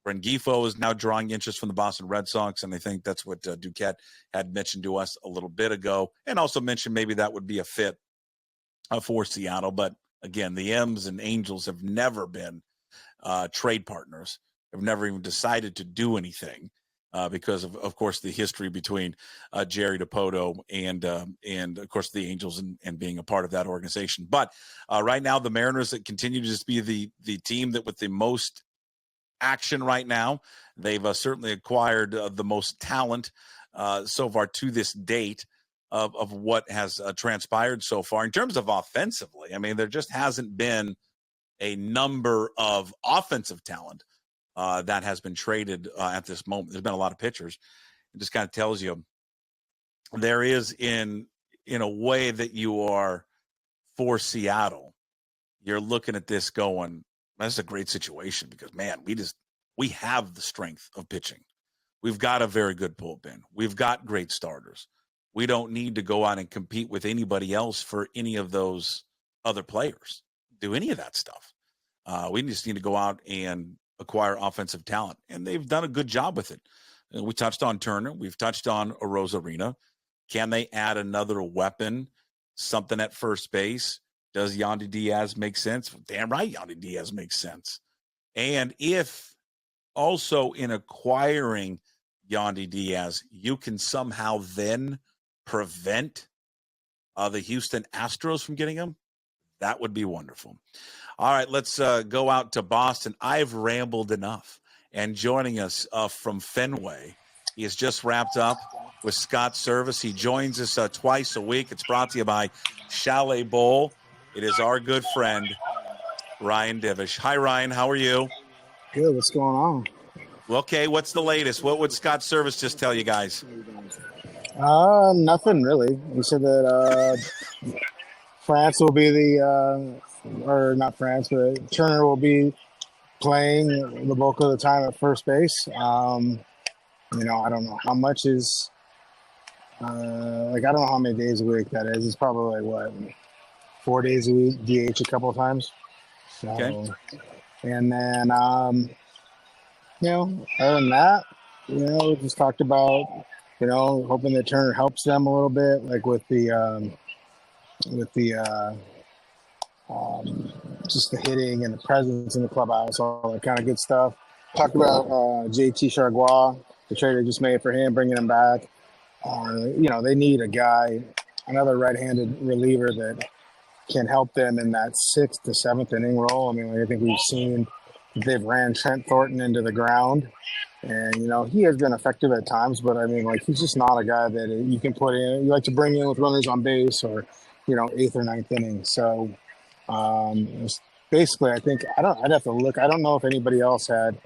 Rengifo is now drawing interest from the Boston Red Sox, and I think that's what Duquette had mentioned to us a little bit ago, and also mentioned maybe that would be a fit for Seattle. But again, the M's and Angels have never been trade partners, have never even decided to do anything because of course, the history between Jerry DiPoto and of course, the Angels and being a part of that organization. But right now, the Mariners that continue to just be the team that with the most action right now. They've certainly acquired the most talent so far to this date of what has transpired so far. In terms of offensively, I mean, there just hasn't been a number of offensive talent that has been traded at this moment. There's been a lot of pitchers. It just kind of tells you there is in a way that you are for Seattle. You're looking at this going, that's a great situation because, man, we have the strength of pitching. We've got a very good bullpen. We've got great starters. We don't need to go out and compete with anybody else for any of those other players, do any of that stuff. We just need to go out and acquire offensive talent, and they've done a good job with it. We touched on Turner. We've touched on Rosarina. Can they add another weapon, something at first base? Does Yandy Diaz make sense? Damn right, Yandy Diaz makes sense. And if also in acquiring Yandy Diaz, you can somehow then prevent the Houston Astros from getting him, that would be wonderful. All right, let's go out to Boston. I've rambled enough. And joining us from Fenway, he has just wrapped up with Scott Service. He joins us twice a week. It's brought to you by Chalet Bowl. It is our good friend, Ryan Divish. Hi, Ryan. How are you? Good. What's going on? Okay, what's the latest? What would Scott Service just tell you guys? Nothing really. He said that France will be or not France, but Turner will be playing the bulk of the time at first base. I don't know how much is, I don't know how many days a week that is. It's probably 4 days a week, DH a couple of times. So, okay. And then, other than that, we just talked about, hoping that Turner helps them a little bit, like with the just the hitting and the presence in the clubhouse, all that kind of good stuff. Talked about JT Chargois, the trade they just made for him, bringing him back. They need a guy, another right-handed reliever that can help them in that 6th to 7th inning role. I mean, I think we've seen they've ran Trent Thornton into the ground, and he has been effective at times, but I mean, he's just not a guy that you can put in. You like to bring in with runners on base or 8th or 9th inning. So basically, I think I'd have to look. I don't know if anybody else had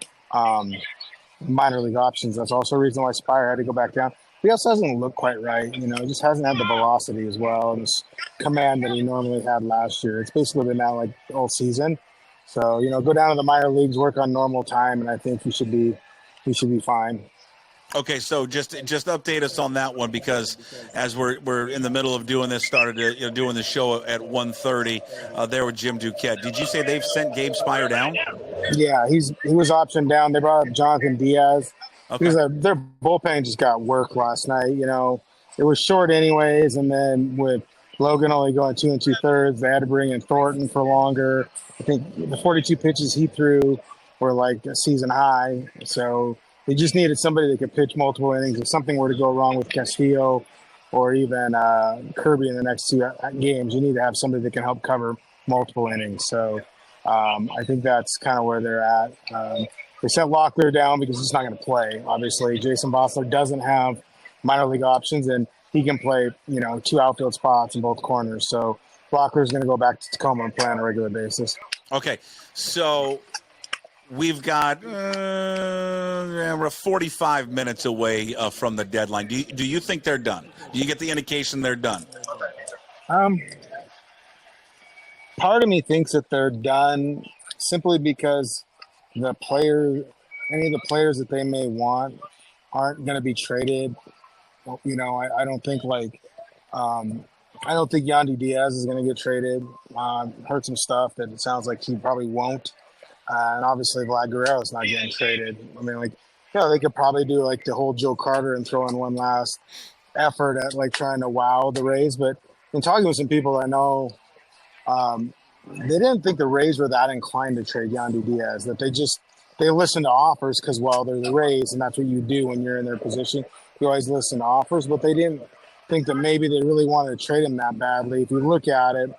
minor league options. That's also a reason why Spire had to go back down. He also doesn't look quite right. He just hasn't had the velocity as well and this command that he normally had last year. It's basically been now all season. So, go down to the minor leagues, work on normal time, and I think he should be fine. Okay, so just update us on that one, because as we're in the middle of doing this, doing the show at 1:30 there with Jim Duquette. Did you say they've sent Gabe Spire down? Yeah, he was optioned down. They brought up Jonathan Diaz. Okay. Because their bullpen just got work last night. It was short anyways, and then with Logan only going 2 2/3, they had to bring in Thornton for longer. I think the 42 pitches he threw were a season high, so they just needed somebody that could pitch multiple innings. If something were to go wrong with Castillo or even Kirby in the next 2 games, you need to have somebody that can help cover multiple innings. So I think that's kind of where they're at. They sent Locklear down because he's not going to play. Obviously, Jason Bossler doesn't have minor league options, and he can play, 2 outfield spots in both corners. So Locklear's going to go back to Tacoma and play on a regular basis. Okay, so we've got we're 45 minutes away from the deadline. Do you think they're done? Do you get the indication they're done? part of me thinks that they're done simply because any of the players that they may want aren't going to be traded. You know, I don't think I don't think Yandy Diaz is going to get traded. Heard some stuff that it sounds like he probably won't. And obviously Vlad Guerrero is not getting traded. I mean, like, they could probably do like the whole Joe Carter and throw in one last effort at like trying to wow the Rays. But in talking with some people I know, they didn't think the Rays were that inclined to trade Yandy Diaz, that they listened to offers because, well, they're the Rays, and that's what you do when you're in their position. You always listen to offers, but they didn't think that maybe they really wanted to trade him that badly. If you look at it,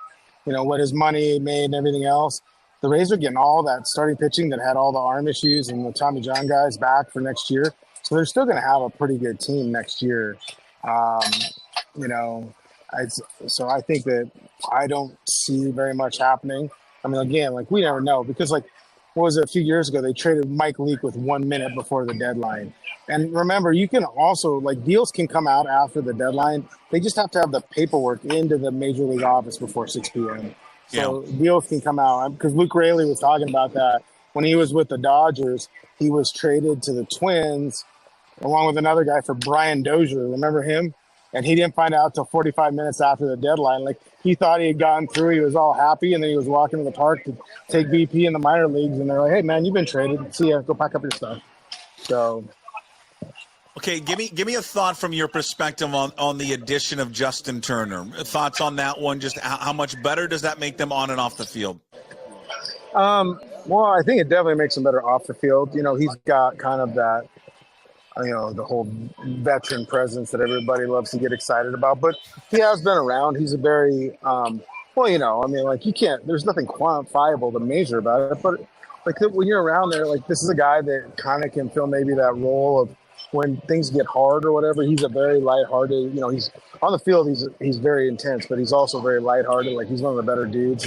you know, what his money made and everything else, the Rays are getting all that starting pitching that had all the arm issues and the Tommy John guys back for next year. So they're still going to have a pretty good team next year. You know, so I think that I don't see very much happening. I mean, again, like, we never know because, like, what was it, a few years ago, they traded Mike Leake with 1 minute before the deadline. And remember, you can also, like, deals can come out after the deadline. They just have to have the paperwork into the major league office before 6 p.m. So deals can come out. Because Luke Raley was talking about that. When he was with the Dodgers, he was traded to the Twins along with another guy for Brian Dozier. Remember him? And he didn't find out till 45 minutes after the deadline. Like, he thought he had gotten through. He was all happy, and then he was walking to the park to take BP in the minor leagues. And they're like, "Hey, man, you've been traded. See ya. Go pack up your stuff." So, okay, give me a thought from your perspective on the addition of Justin Turner. Thoughts on that one? Just how much better does that make them on and off the field? Well, I think it definitely makes them better off the field. You know, he's got kind of that, you know, the whole veteran presence that everybody loves to get excited about. But he has been around. He's a very, well, you know, I mean, like, there's nothing quantifiable to measure about it. But, like, when you're around there, like, this is a guy that kind of can fill maybe that role of when things get hard or whatever. He's a very lighthearted, you know, he's on the field, he's very intense, but he's also very lighthearted. Like, he's one of the better dudes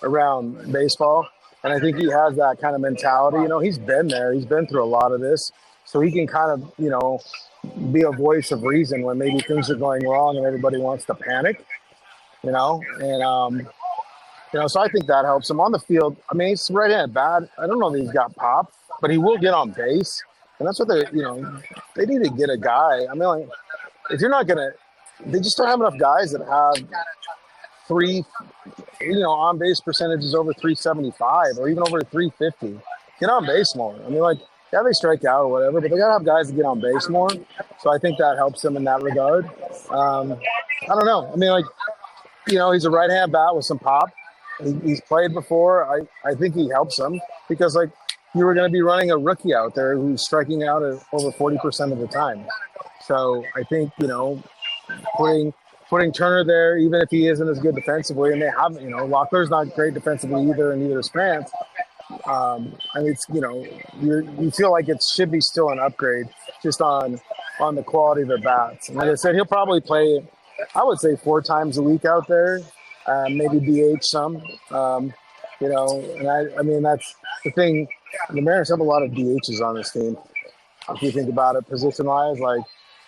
around baseball. And I think he has that kind of mentality. You know, he's been there. He's been through a lot of this. So he can kind of, you know, be a voice of reason when maybe things are going wrong and everybody wants to panic, you know. And, you know, so I think that helps him on the field. I mean, he's right-handed bat. I don't know that he's got pop, but he will get on base. And that's what they need to get a guy. I mean, like, if you're not going to – they just don't have enough guys that have three, you know, on-base percentages over 375 or even over 350. Get on base more. I mean, like, yeah, they strike out or whatever, but they got to have guys to get on base more. So I think that helps them in that regard. I don't know. I mean, like, you know, he's a right-hand bat with some pop. He's played before. I think he helps them because, like, you were going to be running a rookie out there who's striking out at over 40% of the time. So I think, you know, putting Turner there, even if he isn't as good defensively, and they have, you know, Locklear's not great defensively either, and neither is France. I mean, it's, you know, you feel like it should be still an upgrade just on the quality of the bats. And like I said, he'll probably play, I would say, 4 times a week out there, maybe DH some, you know, and I mean, that's the thing. The Mariners have a lot of DHs on this team. If you think about it, position-wise, like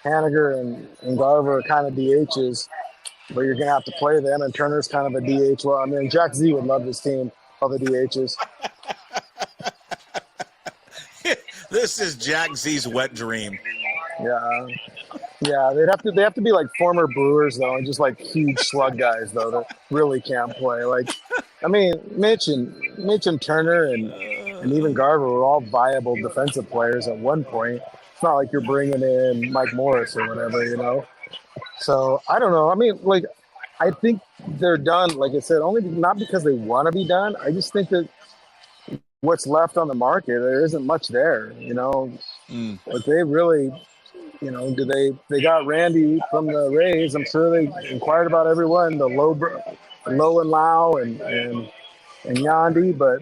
Haniger and Garver are kind of DHs, but you're going to have to play them, and Turner's kind of a DH. Well, I mean, Jack Z would love this team, all the DHs. This is Jack Z's wet dream. Yeah. They have to be like former Brewers though, and just like huge slug guys though that really can't play. Like, I mean, Mitch and Turner and even Garver were all viable defensive players at one point. It's not like you're bringing in Mike Morris or whatever, you know. So I don't know. I mean, like, I think they're done. Like I said, only not because they want to be done. I just think that what's left on the market, there isn't much there, you know. Like, they really, you know, they got Randy from the Rays. I'm sure they inquired about everyone, the Low and Lau and Yandy, but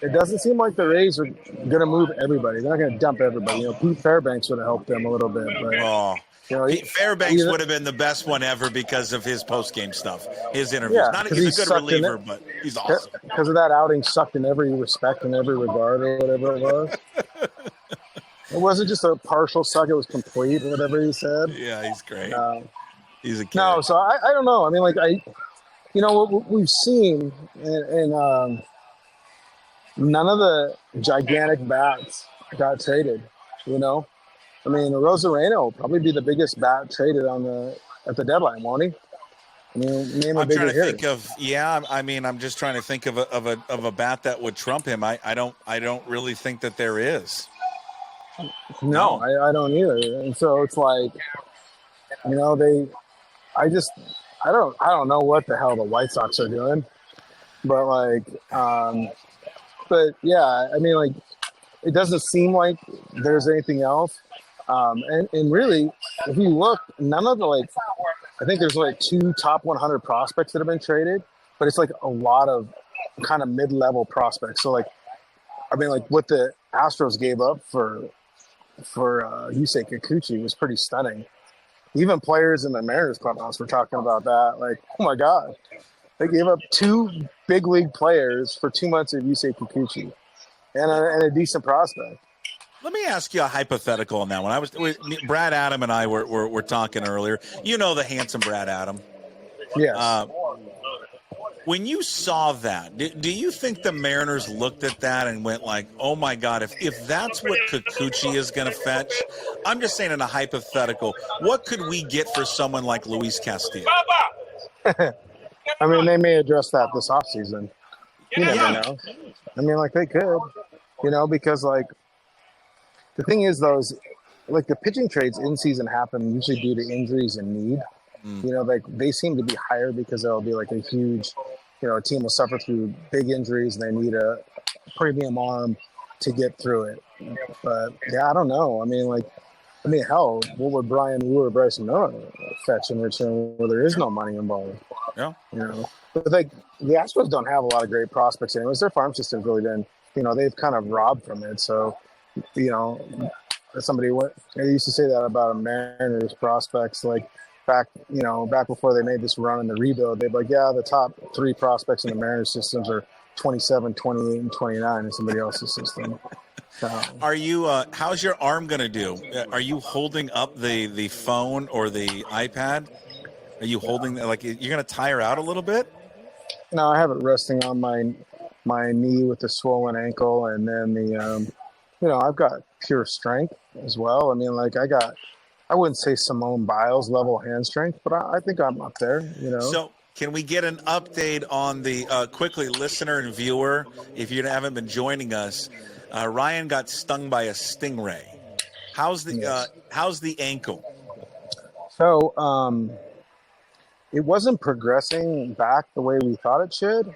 it doesn't seem like the Rays are going to move everybody. They're not going to dump everybody. You know, Pete Fairbanks would have helped them a little bit, but you know, Fairbanks would have been the best one ever because of his post-game stuff, his interviews. Yeah, He's a good reliever, but he's awesome. Because of that outing, sucked in every respect and every regard or whatever it was. It wasn't just a partial suck; it was complete, or whatever he said. Yeah, he's great. He's a kid. No, so I don't know. I mean, like, what we've seen, and none of the gigantic bats got traded. You know, I mean, Rosarena will probably be the biggest bat traded at the deadline, won't he? I mean, name a I'm bigger trying to hitter. think of I mean, I'm just trying to think of a bat that would trump him. I don't really think that there is. No, I don't either. And so it's like, I just, I don't know what the hell the White Sox are doing, but but yeah, I mean, like, it doesn't seem like there's anything else. And really, if you look, none of the I think there's like 2 top 100 prospects that have been traded, but it's like a lot of kind of mid-level prospects. So I mean, like what the Astros gave up for Yusei Kikuchi was pretty stunning. Even players in the Mariners clubhouse were talking about that. Like, oh my God, they gave up 2 big league players for 2 months of Yusei Kikuchi and a decent prospect. Let me ask you a hypothetical on that one. Brad Adam and I were talking earlier. You know the handsome Brad Adam. Yes. When you saw that, do you think the Mariners looked at that and went like, oh my God, if that's what Kikuchi is going to fetch, I'm just saying in a hypothetical, what could we get for someone like Luis Castillo? I mean, they may address that this offseason. You never know. I mean, like, they could, because the thing is, though, is like the pitching trades in season happen usually due to injuries and need. They seem to be higher because there'll be like a huge, a team will suffer through big injuries and they need a premium arm to get through it. But yeah, I don't know. I mean, hell, what would Brian Wu or Bryson Miller fetch in return where there is no money involved? Yeah. But the Astros don't have a lot of great prospects anyways. Their farm system's really been, they've kind of robbed from it. So, somebody used to say that about a Mariners prospects, like back before they made this run in the rebuild, they'd be like, yeah, the top 3 prospects in the Mariners systems are 27, 28, and 29 in somebody else's system. So, are you? How's your arm going to do? Are you holding up the phone or the iPad? Are you holding like you're going to tire out a little bit? No, I have it resting on my knee with the swollen ankle, and then I've got pure strength as well. I mean, like I wouldn't say Simone Biles level hand strength, but I think I'm up there. So can we get an update on the quickly listener and viewer? If you haven't been joining us, Ryan got stung by a stingray. How's the ankle? So it wasn't progressing back the way we thought it should.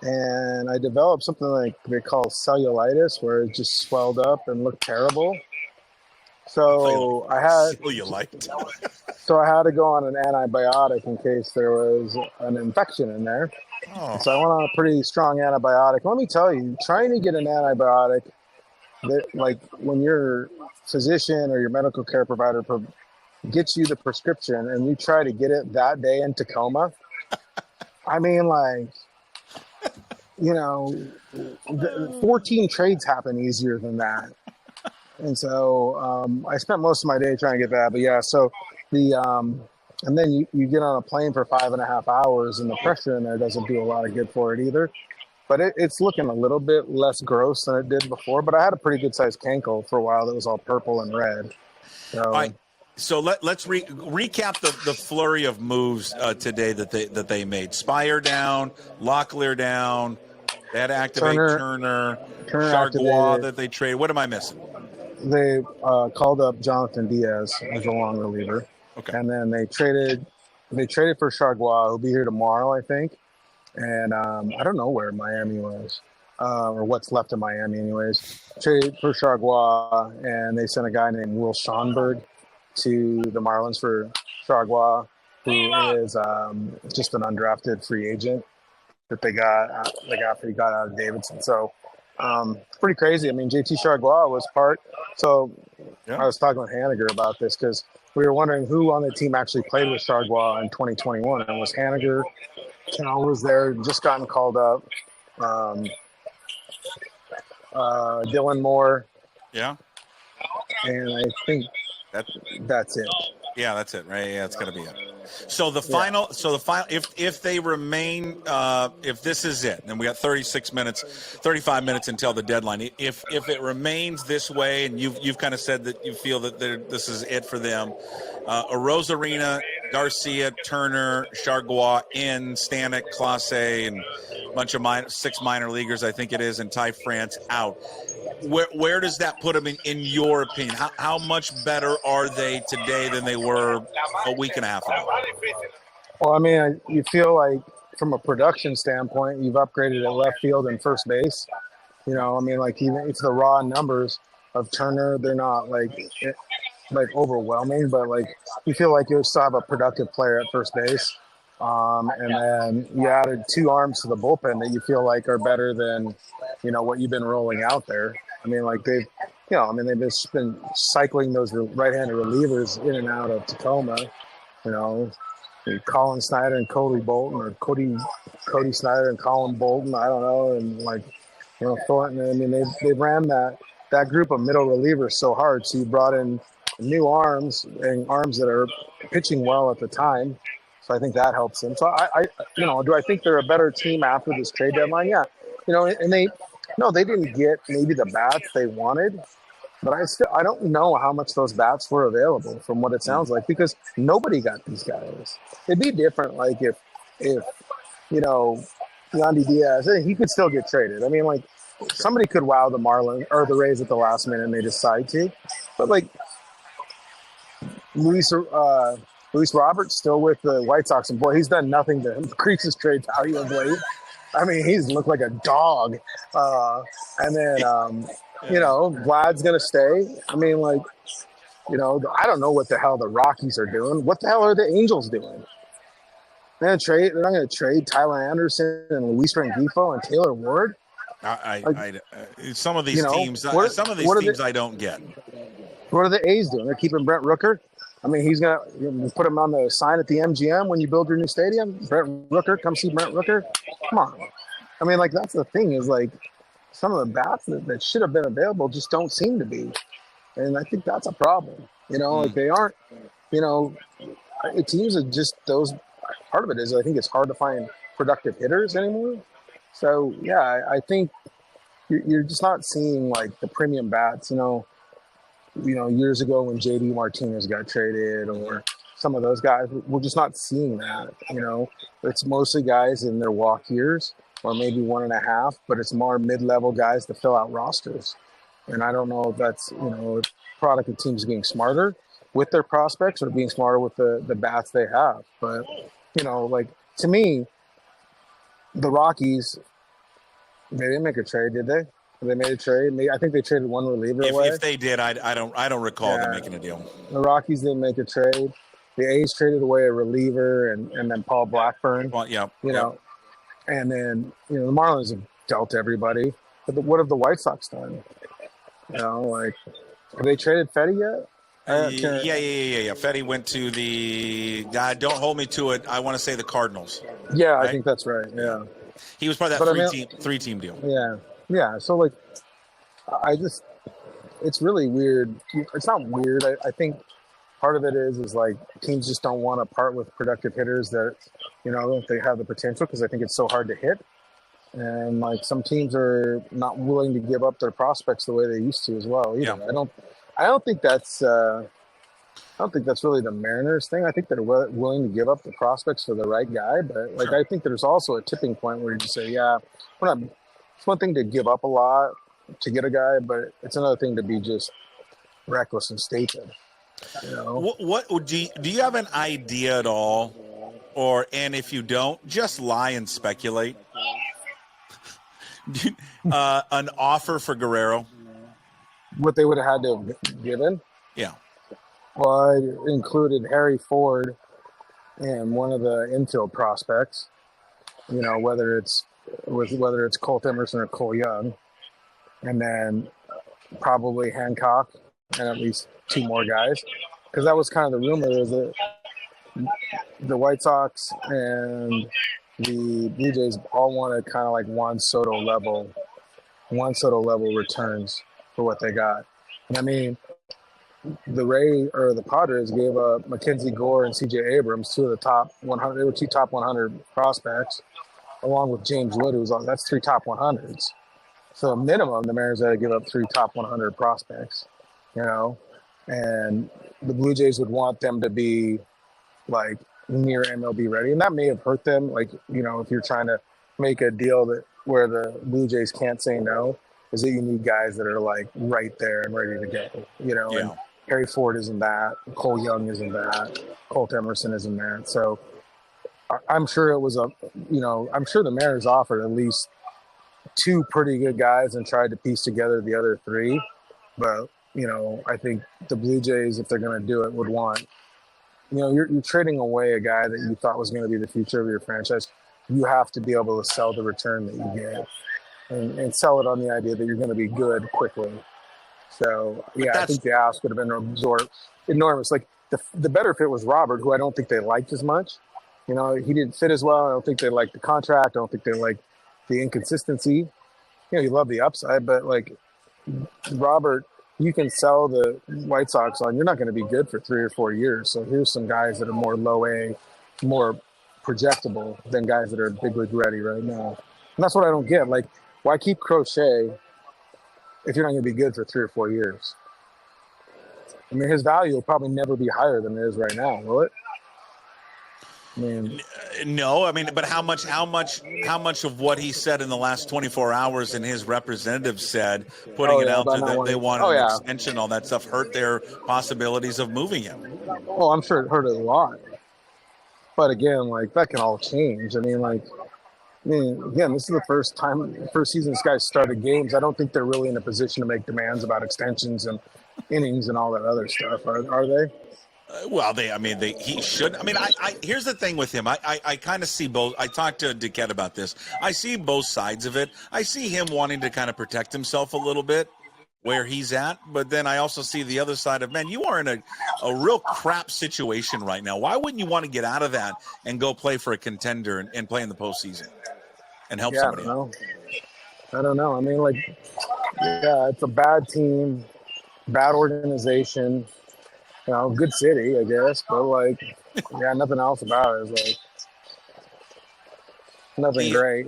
And I developed something like they call cellulitis, where it just swelled up and looked terrible. So I had to go on an antibiotic in case there was an infection in there. Oh. So I went on a pretty strong antibiotic. Let me tell you, trying to get an antibiotic, like when your physician or your medical care provider gets you the prescription and you try to get it that day in Tacoma, I mean, 14 trades happen easier than that. And so I spent most of my day trying to get that. But yeah, so and then you get on a plane for 5.5 hours and the pressure in there doesn't do a lot of good for it either. But it's looking a little bit less gross than it did before. But I had a pretty good sized cankle for a while that was all purple and red. So, all right. So let's recap the flurry of moves today that they made. Spire down, Locklear down. They had to activate Turner Chargois that they traded. What am I missing? They called up Jonathan Diaz as a long reliever. Okay. And then they traded for Chargois, who'll be here tomorrow, I think. And I don't know where Miami was, or what's left of Miami anyways. Traded for Chargois, and they sent a guy named Will Schonberg to the Marlins for Chargois, who is just an undrafted free agent that they got after he got out of Davidson. So pretty crazy. I mean, JT Chargois was part. So yeah. I was talking with Haniger about this because we were wondering who on the team actually played with Chargois in 2021. And it was Haniger. Cal was there, just gotten called up. Dylan Moore. Yeah. And I think that's it. Yeah, that's it, right? Yeah, it's got to be it. So the final, if they remain, if this is it, and we got 35 minutes until the deadline. If it remains this way, and you've kind of said that you feel that this is it for them, Arozarena, Garcia, Turner, Chargois in, Stanek, Clase, and a bunch of 6 minor leaguers, I think it is, and Ty France out. Where does that put them in your opinion? How much better are they today than they were a week and a half ago? Well, I mean, you feel like from a production standpoint, you've upgraded at left field and first base. You know, I mean, like even if the raw numbers of Turner, they're not like overwhelming, but like you feel like you still have a productive player at first base. And then you added 2 arms to the bullpen that you feel like are better than, you know, what you've been rolling out there. I mean, like they've just been cycling those right-handed relievers in and out of Tacoma. You know, Colin Snyder and Cody Bolton, or Cody Snyder and Colin Bolton. I don't know, and like, you know, Thornton. I mean, they ran that group of middle relievers so hard. So you brought in new arms and arms that are pitching well at the time. So I think that helps them. So I you know, do I think they're a better team after this trade deadline? Yeah. You know, and they didn't get maybe the bats they wanted, but I don't know how much those bats were available from what it sounds like, because nobody got these guys. It'd be different like if you know, Yandy Diaz, he could still get traded. I mean, like somebody could wow the Marlins or the Rays at the last minute and they decide to. But like Luis Roberts still with the White Sox, and boy, he's done nothing to increase his trade value of late. I mean, he's looked like a dog. And then, you know, Vlad's going to stay. I mean, like, you know, I don't know what the hell the Rockies are doing. What the hell are the Angels doing? They're not going to trade Tyler Anderson and Luis Rengifo and Taylor Ward. Some of these teams, I don't get. What are the A's doing? They're keeping Brent Rooker. I mean, he's going to put him on the sign at the MGM when you build your new stadium. Brent Rooker, come see Brent Rooker. Come on. I mean, like, that's the thing is, like, some of the bats that should have been available just don't seem to be. And I think that's a problem. You know, like they aren't, you know, teams are just those. Part of it is I think it's hard to find productive hitters anymore. So, yeah, I think you're just not seeing, like, the premium bats, you know, years ago when JD Martinez got traded or some of those guys, we're just not seeing that, you know. It's mostly guys in their walk years or maybe 1.5, but it's more mid-level guys to fill out rosters. And I don't know if that's, you know, a product of teams being smarter with their prospects or being smarter with the bats they have. But, you know, like, to me, the Rockies, they didn't make a trade, did they? They made a trade. I think they traded one reliever away. If they did, I don't recall them making a deal. The Rockies didn't make a trade. The A's traded away a reliever and then Paul Blackburn. Well, yeah, you know, and then, you know, the Marlins have dealt everybody. But what have the White Sox done? You know, like, have they traded Fetty yet? Yeah. Fetty went to the. God, don't hold me to it. I want to say the Cardinals. Yeah, right? I think that's right. Yeah, he was part of that three-team deal. Yeah. So, like, it's really weird. It's not weird. I think part of it is like teams just don't want to part with productive hitters that, you know, they have the potential, because I think it's so hard to hit. And like some teams are not willing to give up their prospects the way they used to as well. Either. Yeah. I don't think that's really the Mariners thing. I think they're willing to give up the prospects for the right guy, but like, sure. I think there's also a tipping point where you just say, yeah, we're not. It's one thing to give up a lot to get a guy, but it's another thing to be just reckless and stupid. You know? What do you have an idea at all, and if you don't, just lie and speculate? An offer for Guerrero? What they would have had to have given? Yeah. Well, I included Harry Ford and one of the infield prospects. You know, whether it's Colt Emerson or Cole Young, and then probably Hancock and at least 2 more guys, because that was kind of the rumor, is that the White Sox and the Blue Jays all wanted kind of like Juan Soto level returns for what they got. And I mean, the Padres gave up Mackenzie Gore and C.J. Abrams, two of the top 100. They were two top 100 prospects, along with James Wood, that's three top 100s. So minimum, the Mariners had to give up three top 100 prospects, and the Blue Jays would want them to be like near MLB ready, and that may have hurt them. Like, if you're trying to make a deal where the Blue Jays can't say no, is that you need guys that are like right there and ready to go. Yeah. And Harry Ford isn't that, Cole Young isn't that, Colt Emerson isn't that. So I'm sure it was I'm sure the Mariners offered at least two pretty good guys and tried to piece together the other three. But, I think the Blue Jays, if they're going to do it, would want, you're trading away a guy that you thought was going to be the future of your franchise. You have to be able to sell the return that you get and sell it on the idea that you're going to be good quickly. So, I think the ask would have been enormous. Like, the better fit was Robert, who I don't think they liked as much. He didn't fit as well. I don't think they liked the contract. I don't think they liked the inconsistency. You love the upside, but like Robert, you can sell the White Sox on. You're not going to be good for 3 or 4 years. So here's some guys that are more low A, more projectable than guys that are big league ready right now. And that's what I don't get. Like, why keep Crochet if you're not going to be good for 3 or 4 years? I mean, his value will probably never be higher than it is right now, will it? No, but how much of what he said in the last 24 hours and his representative said, putting it out there that they wanted an extension, all that stuff, hurt their possibilities of moving him? Oh, I'm sure it hurt a lot. But again, like, that can all change. Again, this is the first season this guy's started games. I don't think they're really in a position to make demands about extensions and innings and all that other stuff. Are they? He should. Here's the thing with him. I kind of see both. I talked to Duquette about this. I see both sides of it. I see him wanting to kind of protect himself a little bit where he's at, but then I also see the other side of, man, you are in a real crap situation right now. Why wouldn't you want to get out of that and go play for a contender and play in the postseason and help somebody out? I don't know. It's a bad team, bad organization. Good city, I guess, but nothing else about it is nothing great,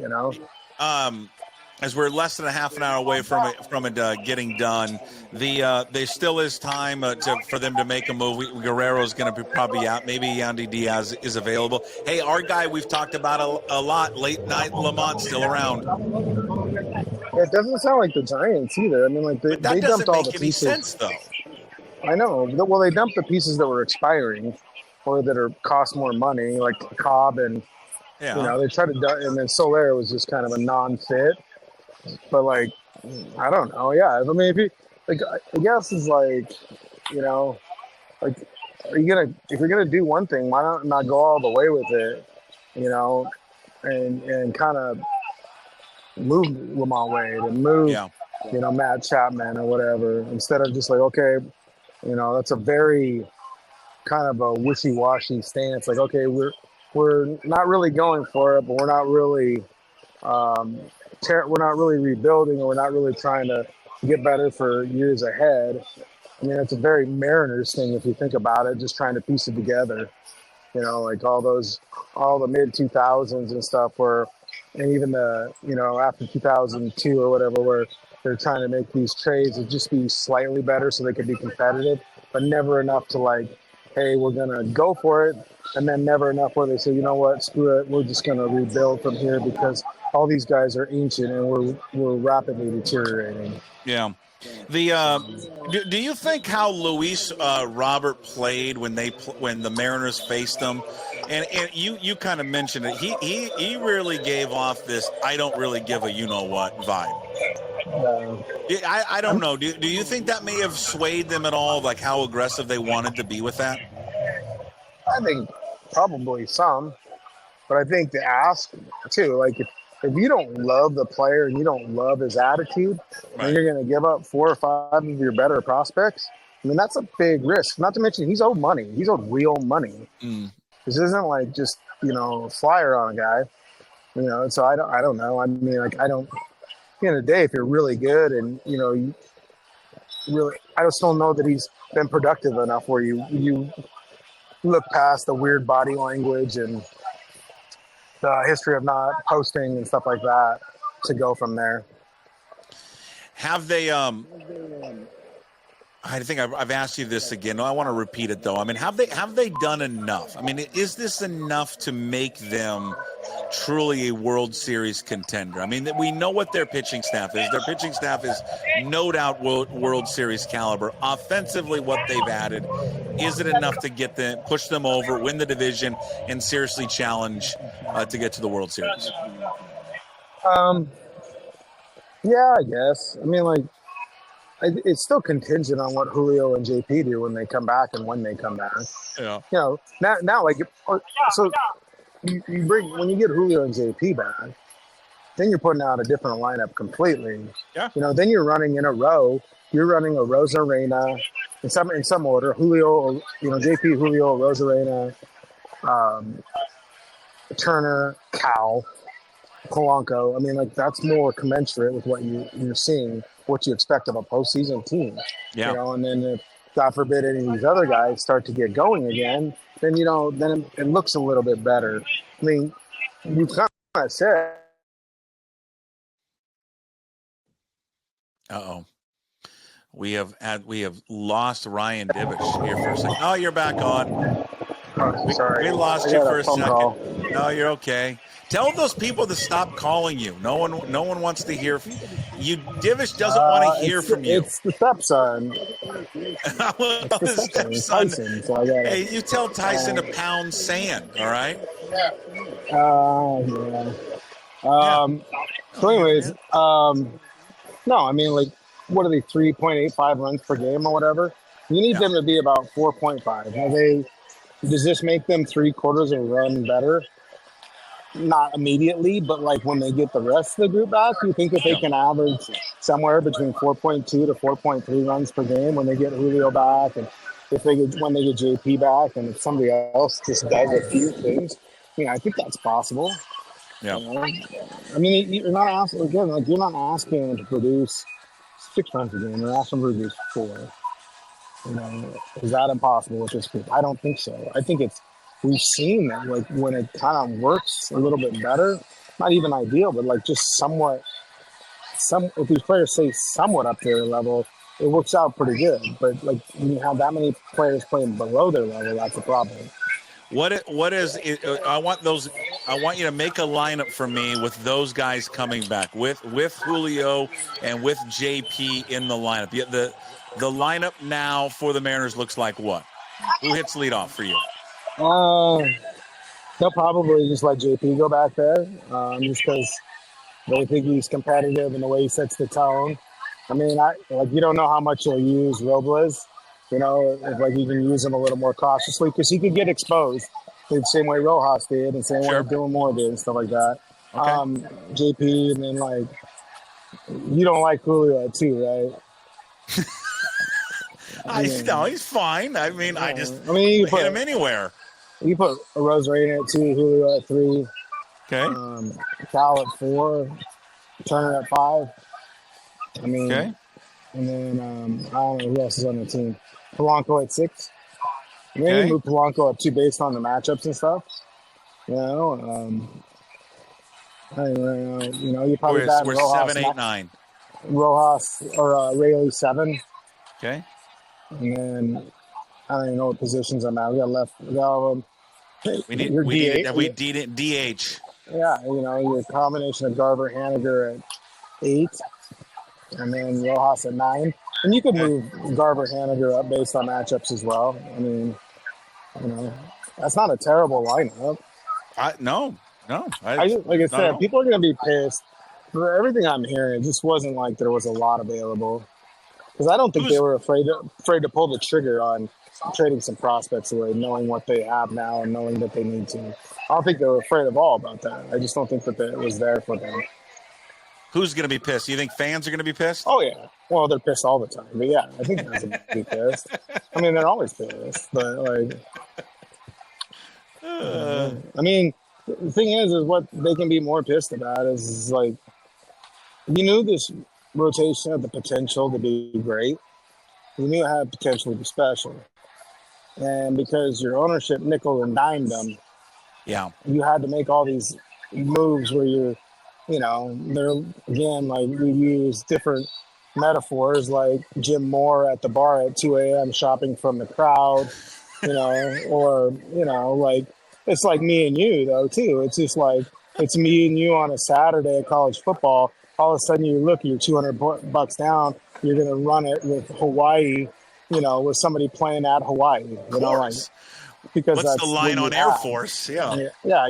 As we're less than a half an hour away from it getting done, there still is time for them to make a move. Guerrero's going to be probably out. Maybe Yandy Diaz is available. Hey, our guy we've talked about a lot, late night Lamont, still around. It doesn't sound like the Giants either. They dumped all the pieces. That doesn't make any sense, though. I know. Well, they dumped the pieces that were expiring or that cost more money, like Cobb and, they tried to, and then Soler was just kind of a non-fit. But, I don't know. Yeah. If I guess it's are you going to, if you're going to do one thing, why not go all the way with it, and kind of move Lamont Wade and move, Matt Chapman or whatever, instead of just okay, that's a very kind of a wishy-washy stance. Okay, we're not really going for it, but we're not really rebuilding, or we're not really trying to get better for years ahead. It's a very Mariners thing if you think about it, just trying to piece it together. All the mid-2000s and stuff and even after 2002 or whatever, where they're trying to make these trades to just be slightly better so they can be competitive, but never enough to hey, we're going to go for it. And then never enough where they say, you know what, screw it. We're just going to rebuild from here because all these guys are ancient and we're rapidly deteriorating. Yeah. Do you think how Luis Robert played when the Mariners faced them, and you kind of mentioned it, he really gave off this I don't really give a what vibe. I don't know. Do you think that may have swayed them at all, how aggressive they wanted to be with that? I think probably some, but I think the ask too, if you don't love the player and you don't love his attitude, and you're going to give up 4 or 5 of your better prospects, that's a big risk. Not to mention he's owed money. He's owed real money. This isn't just, flyer on a guy, so I don't know. I don't, at the end of the day, if you're really good and, you really, I just don't know that he's been productive enough where you look past the weird body language and the history of not posting and stuff like that to go from there. Have they I think I've asked you this again. I want to repeat it though. I mean, have they done enough? I mean, is this enough to make them truly a World Series contender? I mean, we know what their pitching staff is. Their pitching staff is no doubt World Series caliber. Offensively, what they've added, is it enough to get them, push them over, win the division, and seriously challenge to get to the World Series? Yeah, I guess. I mean, like, it's still contingent on what Julio and JP do when they come back and when they come back. Yeah. You know, now like, so you bring, when you get Julio and JP back, then you're putting out a different lineup completely. Yeah. You know, then you're running in a row. You're running a Rosarena in some order. Julio, you know, JP, Julio, Rosarena, Turner, Cal, Polanco. I mean, like, that's more commensurate with what you're seeing, what you expect of a postseason team. Yeah. You know, and then if, God forbid, any of these other guys start to get going again, then, you know, then it looks a little bit better. I mean, you kind of said. Uh-oh. We have lost Ryan Divish here for a second. Oh, you're back on. Oh, sorry. We lost you for a second. Call. No, you're okay. Tell those people to stop calling you. No one wants to hear from you. Divish doesn't want to hear from you. It's the stepson. The stepson. Tyson, so hey, you tell Tyson to pound sand, all right? Yeah. So anyways, no, I mean, like, what are they, 3.85 runs per game or whatever? You need them to be about 4.5. Does this make them 3/4 a run better? Not immediately, but like when they get the rest of the group back, you think that they can average somewhere between 4.2 to 4.3 runs per game when they get Julio back, and when they get JP back, and if somebody else just does a few things, I think that's possible. Yeah. You know? I mean, you're not asking again. Like, you're not asking them to produce 6 runs a game. You're asking them to produce 4. Is that impossible with this group? I don't think so. I think we've seen that, like, when it kind of works a little bit better, not even ideal, but like just somewhat, if these players stay somewhat up to their level, it works out pretty good. But like, when you have that many players playing below their level, that's a problem. What is it? I want you to make a lineup for me with those guys coming back, with Julio and with JP in the lineup. The lineup now for the Mariners looks like what? Who hits leadoff for you? They'll probably just let JP go back there, just because they think he's competitive in the way he sets the tone. I mean, you don't know how much he'll use Robles. If like you can use him a little more cautiously, because he could get exposed the same way Rojas did, and same way Dylan Moore did, and stuff like that. Okay. JP, and then like, you don't like Julio too, right? No, he's fine. I mean, you hit him anywhere. You put a Rosarena at 2, Julio at 3. Okay. Cal at 4, Turner at 5. Okay. And then I don't know who else is on the team. Polanco at 6. Maybe Okay. move Polanco up 2 based on the matchups and stuff. You probably got we're Rojas, 7, 8, 9. Rojas or Rayleigh 7. Okay. And then I don't even know what positions I'm at. We got left. We got all of them. We need DH. Yeah, your combination of Garver, Haniger at 8, and then Rojas at 9. And you could move Garver, Haniger up based on matchups as well. I mean, that's not a terrible lineup. No. Like I said, people are going to be pissed. For everything I'm hearing, it just wasn't like there was a lot available. Because I don't think they were afraid to pull the trigger on trading some prospects away, knowing what they have now and knowing that they need to. I don't think they were afraid at all about that. I just don't think that it was there for them. Who's going to be pissed? You think fans are going to be pissed? Oh, yeah. Well, they're pissed all the time. But, yeah, I think fans will be pissed. I mean, they're always pissed. But, like, I mean, the thing is what they can be more pissed about is like, you knew this rotation had the potential to be great. you knew it had potential to be special. And because your ownership nickel and dimed them, Yeah. you had to make all these moves where you're, they're, again, like we use different metaphors, like Jim Moore at the bar at 2 a.m. shopping from the crowd, or, like, it's like me and you, though, too. It's just like, it's me and you on a Saturday at college football. All of a sudden you look, you're $200 down. You're going to run it with Hawaii, with somebody playing at Hawaii, because what's that's the line on Air have. Force? Yeah. Yeah.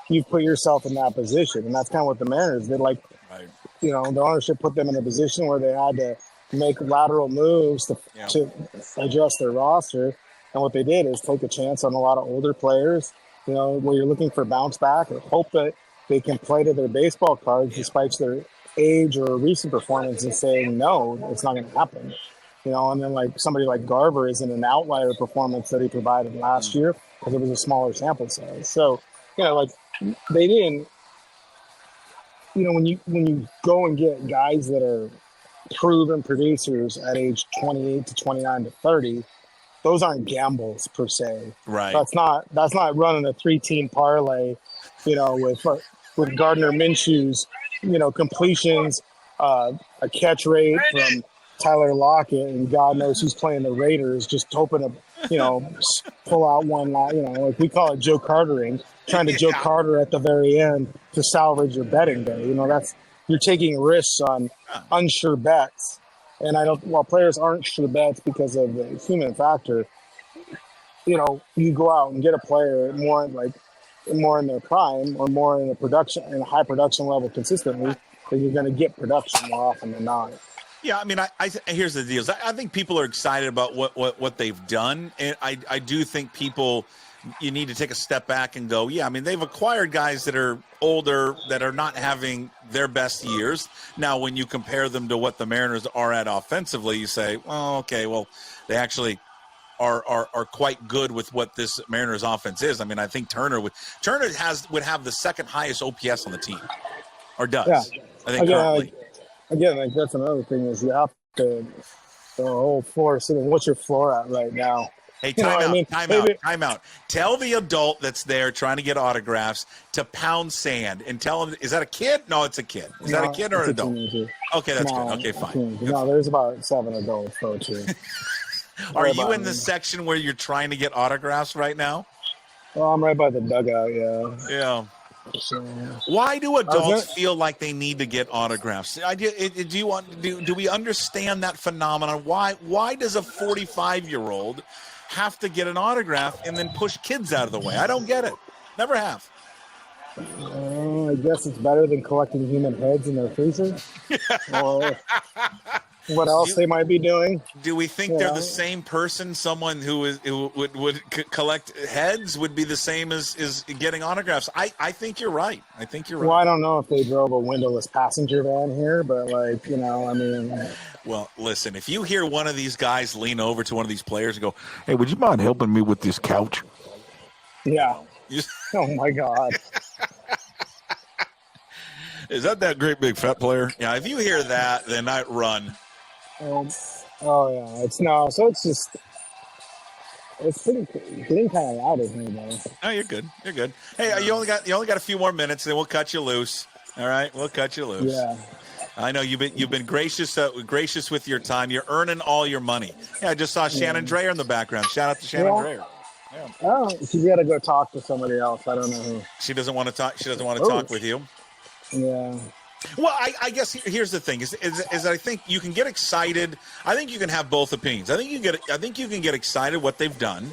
You put yourself in that position. And that's kind of what the Mariners did. Like, Right. the ownership put them in a position where they had to make lateral moves to adjust their roster. And what they did is take a chance on a lot of older players, where you're looking for bounce back or hope that they can play to their baseball cards despite their age or recent performance and saying, no, it's not going to happen. And then like somebody like Garver isn't an outlier performance that he provided last year because it was a smaller sample size. So, like they didn't, when you go and get guys that are proven producers at age 28 to 29 to 30, those aren't gambles per se. Right. That's not running a 3-team parlay, with Gardner Minshew's, completions, a catch rate from Tyler Lockett, and God knows who's playing the Raiders, just hoping to, pull out one, like we call it Joe Cartering, trying to Joe Carter at the very end to salvage your betting day. You're taking risks on unsure bets. And while players aren't sure bets because of the human factor, you go out and get a player more in their prime or more in a high production level consistently, then you're going to get production more often than not. Yeah, I mean, here's the deal. I think people are excited about what they've done, and I do think you need to take a step back and go, yeah, I mean, they've acquired guys that are older, that are not having their best years. Now, when you compare them to what the Mariners are at offensively, you say, well, okay, they actually are quite good with what this Mariners offense is. I mean, I think Turner would have the second highest OPS on the team, or does. Yeah. I think currently. Again, that's another thing is you have to the whole floor. So what's your floor at right now? Hey, time out. Tell the adult that's there trying to get autographs to pound sand and tell him, is that a kid? No, it's a kid. Is that a kid or an adult? Okay, that's good. Okay, fine. No, there's about 7 adults, though, too. Are you in the section where you're trying to get autographs right now? Well, I'm right by the dugout, yeah. Yeah. So, why do adults feel like they need to get autographs? Do we understand that phenomenon? Why does a 45-year-old have to get an autograph and then push kids out of the way? I don't get it. Never have. I guess it's better than collecting human heads in their faces. Or what else they might be doing. Do we think they're the same person? Someone who would collect heads would be the same as getting autographs. I think you're right. Well, I don't know if they drove a windowless passenger van here, but Well, listen, if you hear one of these guys lean over to one of these players and go, "Hey, would you mind helping me with this couch?" Yeah. Oh my God. Is that great big fat player? Yeah. If you hear that, then I run. Oh yeah, it's getting kind of loud in here, though. Oh, you're good. Hey, you only got a few more minutes, and then we'll cut you loose. All right, we'll cut you loose. Yeah. I know you've been gracious with your time. You're earning all your money. Yeah, I just saw Shannon Dreyer in the background. Shout out to Shannon Dreyer. Yeah. Oh, she's got to go talk to somebody else. I don't know who. She doesn't want to talk. She doesn't want to talk with you. Yeah. Well, I guess here's the thing: is I think you can get excited. I think you can have both opinions. I think you can get excited what they've done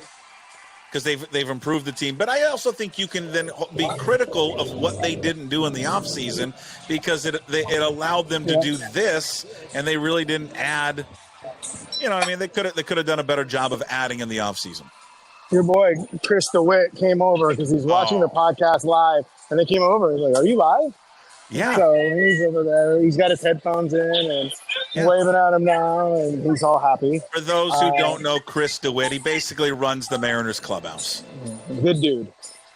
because they've improved the team. But I also think you can then be critical of what they didn't do in the offseason because it allowed them to do this, and they really didn't add. They could have done a better job of adding in the offseason. Your boy Chris DeWitt came over because he's watching the podcast live, and they came over. He's like, "Are you live?" Yeah. So he's over there. He's got his headphones in and waving at him now, and he's all happy. For those who don't know Chris DeWitt, he basically runs the Mariners clubhouse. Good dude.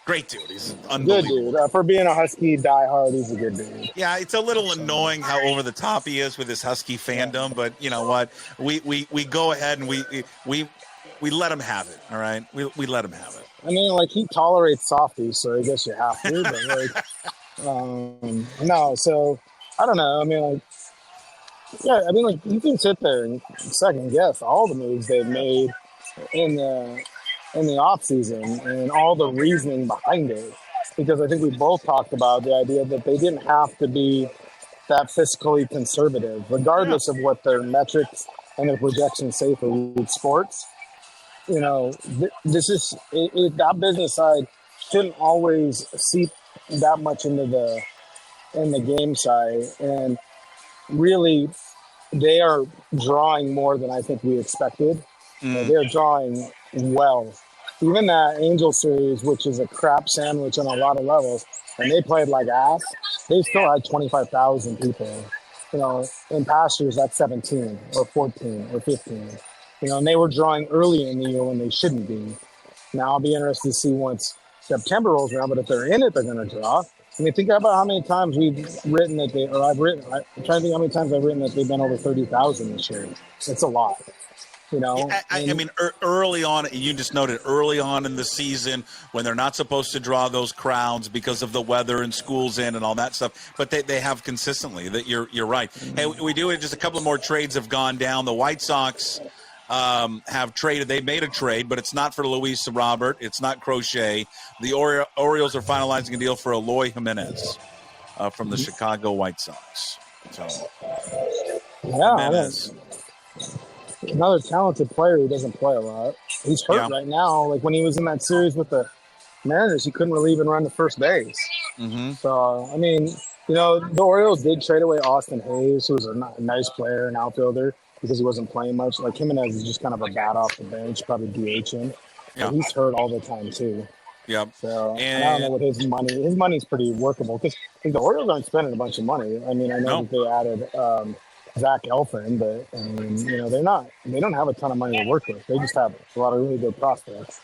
Great dude. He's Good unbelievable. dude. For being a Husky diehard, he's a good dude. Yeah, it's a little annoying how over the top he is with his Husky fandom, but you know what? We go ahead and we let him have it. All right, we let him have it. I mean, like, he tolerates softies, so I guess you have to. But no. So I don't know. I mean, like, yeah. I mean, like, you can sit there and second guess all the moves they've made in the off season and all the reasoning behind it, because I think we both talked about the idea that they didn't have to be that fiscally conservative, regardless of what their metrics and their projections say for youth sports. You know, this is that business side shouldn't always seep that much into the game side, and really, they are drawing more than I think we expected. They're drawing well. Even that Angel series, which is a crap sandwich on a lot of levels, and they played like ass, they still had 25,000 people. You know, in past years, that's 17 or 14 or 15. You know, and they were drawing early in the year when they shouldn't be. Now, I'll be interested to see once September rolls around, but if they're in it, they're going to draw. I mean, think about how many times we've written that I'm trying to think how many times I've written that they've been over 30,000 this year. It's a lot. You know, I mean, early on, you just noted early on in the season when they're not supposed to draw those crowds because of the weather and schools in and all that stuff, but they have consistently. That you're right. Hey, we do it. Just a couple more trades have gone down. The White Sox have traded. They made a trade, but it's not for Luis Robert. It's not Crochet. The Orioles are finalizing a deal for Eloy Jimenez from the Chicago White Sox. So, Jimenez. Another talented player who doesn't play a lot. He's hurt right now. Like when he was in that series with the Mariners, he couldn't really even run to first base. So, I mean, you know, the Orioles did trade away Austin Hayes, who was a nice player, an outfielder, because he wasn't playing much. Like Jimenez is just kind of a bat off the bench, probably DH him. But he's hurt all the time too. Yep. So and I don't know what his money's pretty workable, because the Orioles aren't spending a bunch of money. I mean, I know that they added Zach Elfin, but I mean, you know, they don't have a ton of money to work with. They just have a lot of really good prospects.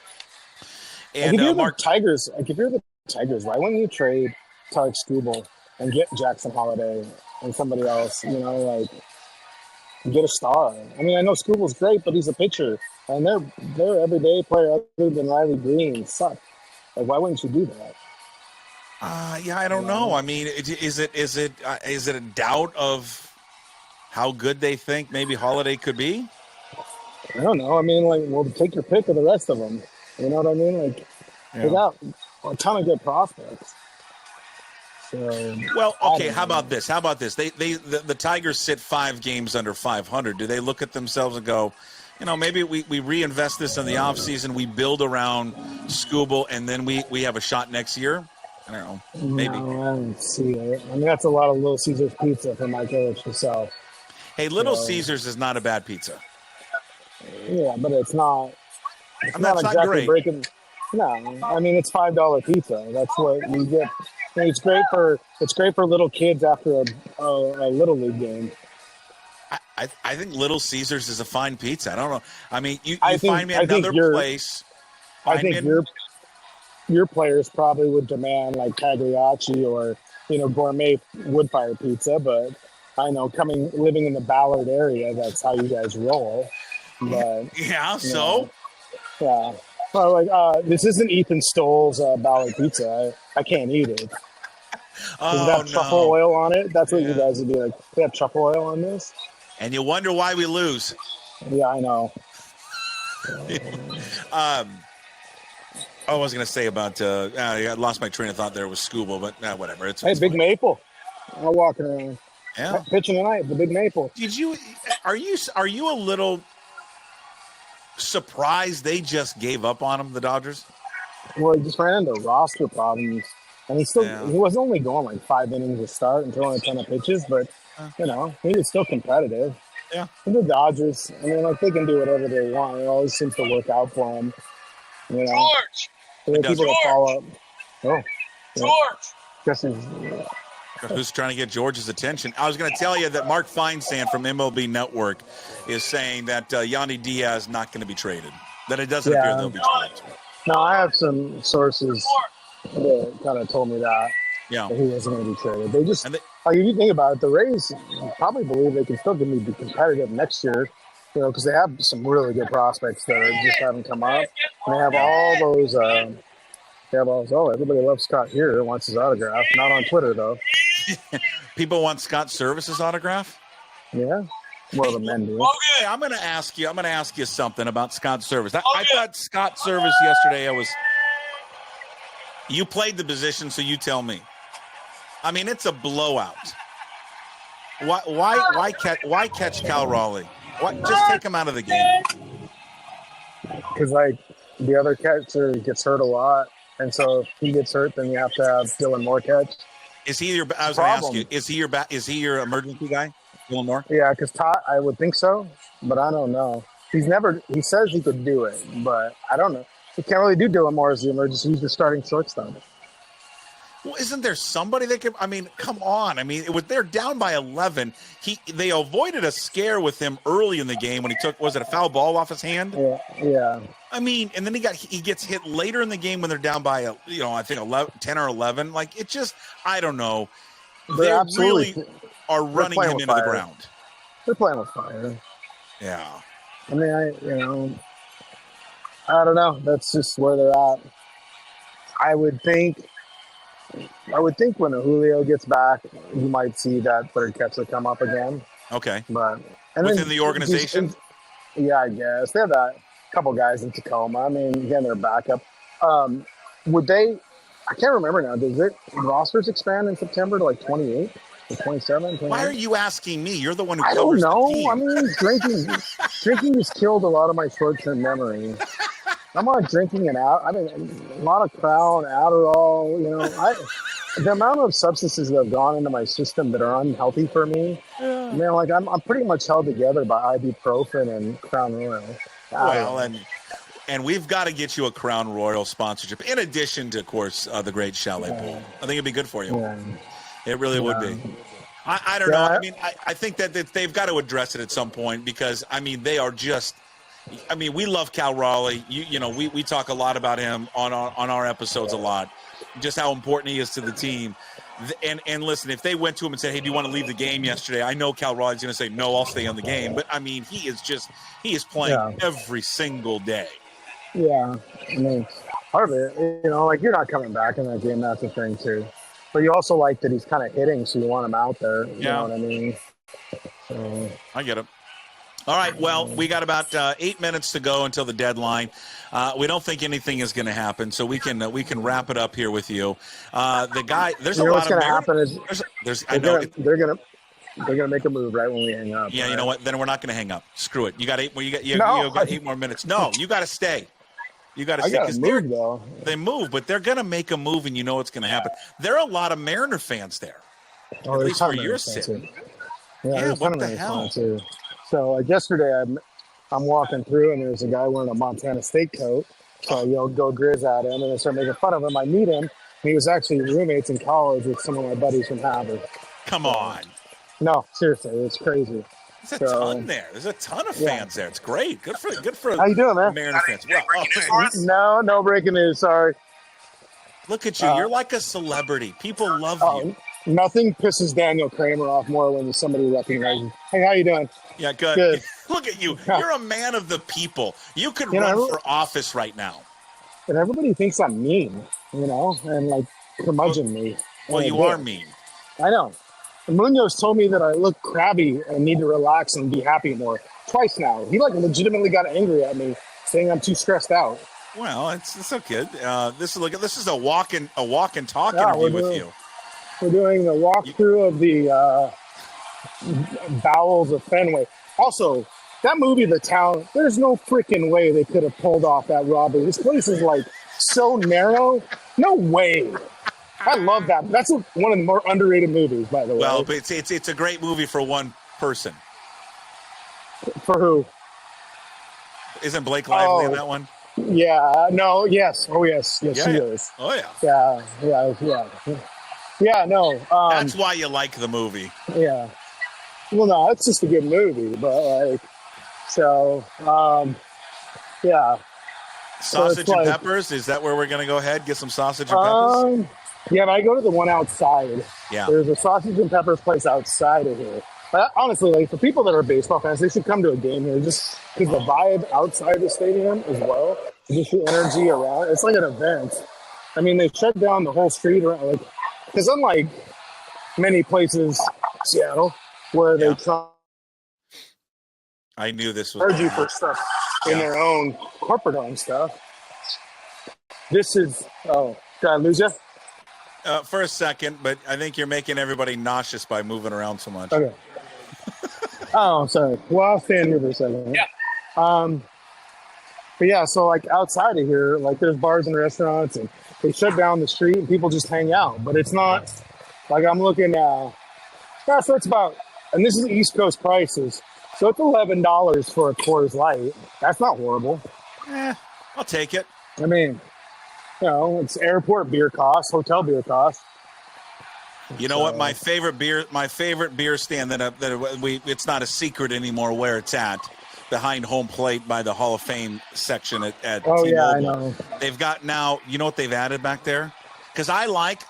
And if you're the Tigers, why wouldn't you trade Tarek Skubal and get Jackson Holiday and somebody else, you know, like get a star? I mean, I know Skubal's great, but he's a pitcher, and their everyday player other than Riley Green suck. Like, why wouldn't you do that? I don't know. I mean, is it a doubt of how good they think maybe Holiday could be? I don't know. I mean, like, well, take your pick of the rest of them. You know what I mean? Like, they got a ton of good prospects. So, well, okay. How about this? The Tigers sit 5 games under 500. Do they look at themselves and go, you know, maybe we reinvest this in the offseason, we build around Skubal, and then we have a shot next year? I don't know. Maybe. No, I don't see it. I mean, that's a lot of Little Caesars pizza for Mike Ilitch himself. Hey, Little Caesars is not a bad pizza. Yeah, but it's not. It's not exactly exactly breaking. No, I mean, it's $5 pizza. That's what you get. I mean, it's great for little kids after a little league game. I think Little Caesars is a fine pizza. I don't know. I mean, you find me another place. I think your players probably would demand like Pagliacci or, you know, gourmet wood fire pizza, but I know living in the Ballard area, that's how you guys roll. But so well, like this isn't Ethan Stoll's Ballard pizza. I can't eat it. Does it have truffle oil on it? That's what you guys would be like. They have truffle oil on this, and you wonder why we lose. Yeah, I know. I was going to say about I lost my train of thought there with Skubal, but whatever. It's Big fine. Maple. I'm walking around. Yeah, pitching tonight, the Big Maple. Are you a little surprised they just gave up on him, the Dodgers? Well, he just ran into roster problems, and he was only going like 5 innings to start and throwing a ton of pitches, but you know, he was still competitive. Yeah, and the Dodgers, I mean, like, they can do whatever they want. It always seems to work out for them. You know, George, people that follow up. Oh, George. Guess he's. Who's trying to get George's attention? I was going to tell you that Mark Feinsand from MLB Network is saying that Yandy Diaz is not going to be traded. That it doesn't appear they'll be traded. No, I have some sources that kind of told me that Yeah. he wasn't going to be traded. They just, And they, like, if you think about it, the Rays probably believe they can still be competitive next year, because they have some really good prospects that just haven't come up. And they have all those, everybody loves Scott here, wants his autograph. Not on Twitter, though. people want Scott Service's autograph. Yeah. Well, the men do. Okay, I'm going to ask you something about Scott Service. I thought Scott Service yesterday. You played the position, so you tell me. I mean, it's a blowout. Why catch Cal Raleigh? Just take him out of the game. Because, like, the other catcher gets hurt a lot, and so if he gets hurt, then you have to have Dylan Moore catch. Is he your? I was going to ask you. Is he your emergency guy, Dylan Moore? Yeah, because Todd, I would think so, but I don't know. He says he could do it, but I don't know. He can't really do Dylan Moore as the emergency. He's the starting shortstop. Well, isn't there somebody that could? I mean, come on. I mean, they're down by 11. They avoided a scare with him early in the game when he took, was it a foul ball off his hand? Yeah. I mean, and then he gets hit later in the game when they're down by I think 10 or 11. Like, it just, I don't know. They really are running him into the ground. They're playing with fire. Yeah. I mean, I don't know. That's just where they're at. I would think when Julio gets back, you might see that third catcher come up again. Okay. But within the organization? Yeah, I guess. They have that couple guys in Tacoma. I mean, again, they're backup. Would they – I can't remember now. Does rosters expand in September to like 28 or 27? 28? Why are you asking me? You're the one who I covers don't know. the team. I mean, drinking has killed a lot of my short-term memory. I'm on drinking and out. I mean, a lot of Crown, Adderall. The amount of substances that have gone into my system that are unhealthy for me. Yeah. Man, like I'm pretty much held together by ibuprofen and Crown Royal. Well, and we've got to get you a Crown Royal sponsorship in addition to, of course, the great Chalet Pool. I think it'd be good for you. Yeah. It really would be. I don't know. I mean, I think that they've got to address it at some point because, I mean, they are just. I mean, we love Cal Raleigh. We talk a lot about him on our episodes a lot, just how important he is to the team. And listen, if they went to him and said, "Hey, do you want to leave the game yesterday?" I know Cal Raleigh's going to say, "No, I'll stay on the game." But I mean, he is playing every single day. Yeah, I mean, part of it, like you're not coming back in that game. That's the thing too. But you also like that he's kind of hitting, so you want him out there. You know what I mean? So. I get it. All right, well, we got about 8 minutes to go until the deadline. We don't think anything is going to happen, so we can wrap it up here with you. The guy, there's a lot what's of. going to happen is they're gonna make a move right when we hang up. Yeah, right? You know what? Then we're not going to hang up. Screw it. You got 8 more. You got 8 more minutes. No, you got to stay. You got to stay because they move, but they're going to make a move, and you know what's going to happen. There are a lot of Mariner fans there. At least where you're sitting. Yeah, what the hell? Too. So like yesterday, I'm walking through and there's a guy wearing a Montana State coat. So go Grizz at him and I start making fun of him. I meet him. And he was actually roommates in college with some of my buddies from Harvard. Come on. No, seriously, it's crazy. There's a ton there. There's a ton of fans there. It's great. Good for. How you doing, man? Mariner fans. Well, no breaking news. Sorry. Look at you. You're like a celebrity. People love you. Nothing pisses Daniel Kramer off more when somebody recognizes. Hey, how you doing? Yeah, good. Look at you. You're a man of the people. You could run for office right now. And everybody thinks I'm mean, and like curmudgeon me. Well, you are mean. I know. And Munoz told me that I look crabby and need to relax and be happy more. Twice now. He legitimately got angry at me, saying I'm too stressed out. Well, it's okay. This is a walk and talk interview with you. We're doing the walkthrough of the bowels of Fenway. Also, that movie, The Town, there's no freaking way they could have pulled off that robbery. This place is like so narrow. No way. I love that. That's one of the more underrated movies, by the way. Well, but it's a great movie for one person. For who? Isn't Blake Lively in that one? Yeah. No. Yes. Oh, yes. Yes, she is. Oh, yeah. Yeah. Yeah, no. That's why you like the movie. Yeah. Well, no, it's just a good movie, but yeah. Sausage and peppers? Is that where we're going to go ahead? Get some sausage and peppers? Yeah, but I go to the one outside. Yeah. There's a sausage and peppers place outside of here. But honestly, like for people that are baseball fans, they should come to a game here just because the vibe outside the stadium as well, just the energy around. It's like an event. I mean, they shut down the whole street around, like, because unlike many places, Seattle, where they try. I knew this was charge you for stuff in their own corporate-owned stuff. This is. Oh, did I lose you? For a second, but I think you're making everybody nauseous by moving around so much. Okay. Oh, sorry. Well, I'll stand here for a second. Yeah. But yeah, so like outside of here, like there's bars and restaurants, and they shut down the street, and people just hang out. But it's not like I'm looking. Yeah, so it's about, and this is East Coast prices. So it's $11 for a Coors Light. That's not horrible. I'll take it. I mean, you know, it's airport beer costs, hotel beer costs. You know what? My favorite beer stand it's not a secret anymore where it's at, behind home plate by the Hall of Fame section at T-Mobile. Yeah, I know. They've got now. You know what they've added back there? Because I like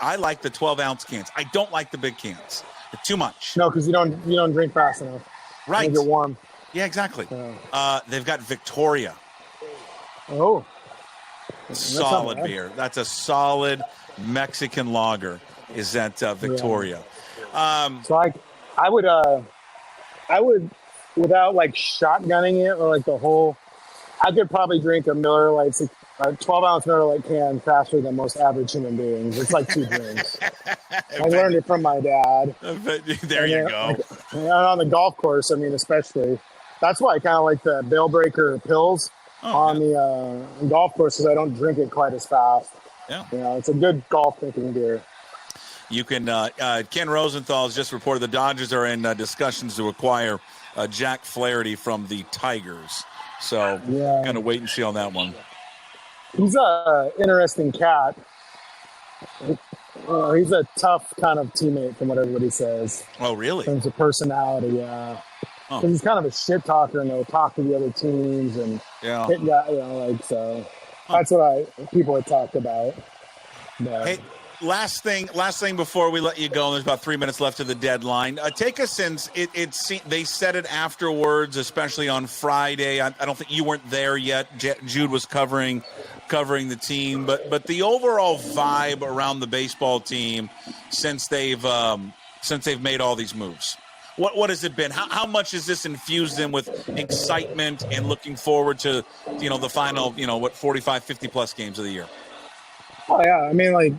the 12-ounce cans. I don't like the big cans. They're too much. No, because you don't drink fast enough. Right. You get warm. Yeah, exactly. They've got Victoria. Oh. Solid beer. That's a solid Mexican lager. Is that Victoria? Yeah. So I would, without like shotgunning it or like the whole, I could probably drink a Miller Lite, a 12-ounce Miller Lite can faster than most average human beings. It's like 2 drinks. I learned it from my dad. There you go. And on the golf course, I mean, especially. That's why I kind of like the Bale Breaker pills on the golf course, because I don't drink it quite as fast. Yeah. You know, it's a good golf drinking beer. You can. Ken Rosenthal has just reported the Dodgers are in discussions to acquire Jack Flaherty from the Tigers. So, kind of wait and see on that one. He's a interesting cat. He's a tough kind of teammate, from what everybody says. Oh, really? In terms of personality, yeah. Oh. He's kind of a shit talker, and he'll talk to the other teams and hit, you know, like so. That's what people had talked about. But, hey, last thing before we let you go. There's about 3 minutes left of the deadline. Take us since they said it afterwards, especially on Friday. I don't think you weren't there yet. Jude was covering the team, but the overall vibe around the baseball team since they've made all these moves. What has it been? How much has this infused them with excitement and looking forward to, the final, 45, 50 plus games of the year? Oh yeah, I mean, like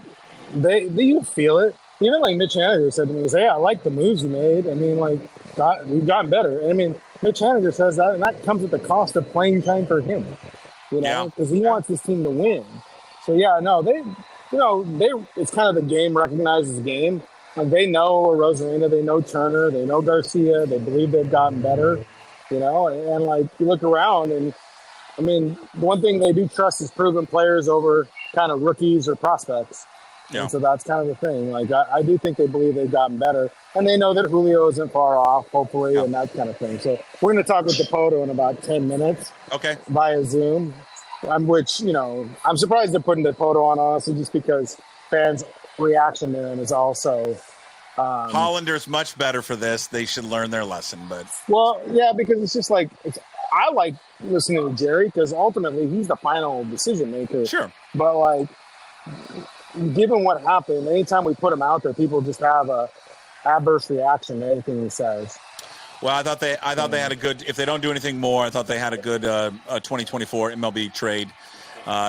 you feel it. Even like Mitch Haniger said to me, "Hey, I like the moves you made. I mean, like we've gotten better." And I mean, Mitch Haniger says that, and that comes at the cost of playing time for him. Because he wants his team to win. So yeah, no, it's kind of the game recognizes the game. Like they know Rosarina, they know Turner, they know Garcia. They believe they've gotten better, And like you look around, and I mean, one thing they do trust is proven players over kind of rookies or prospects. Yeah. And so that's kind of the thing. Like I do think they believe they've gotten better, and they know that Julio isn't far off, hopefully, and that kind of thing. So we're going to talk with DePoto in about 10 minutes. Okay. Via Zoom, which I'm surprised they're putting DePoto on, honestly, just because fans' reaction to him is also. Hollander's much better for this. They should learn their lesson, but. Well, yeah, because it's just like I like listening to Jerry because ultimately he's the final decision maker. Sure. But like, given what happened, anytime we put him out there, people just have a adverse reaction to anything he says. Well, I thought they had a good. If they don't do anything more, I thought they had a good 2024 MLB trade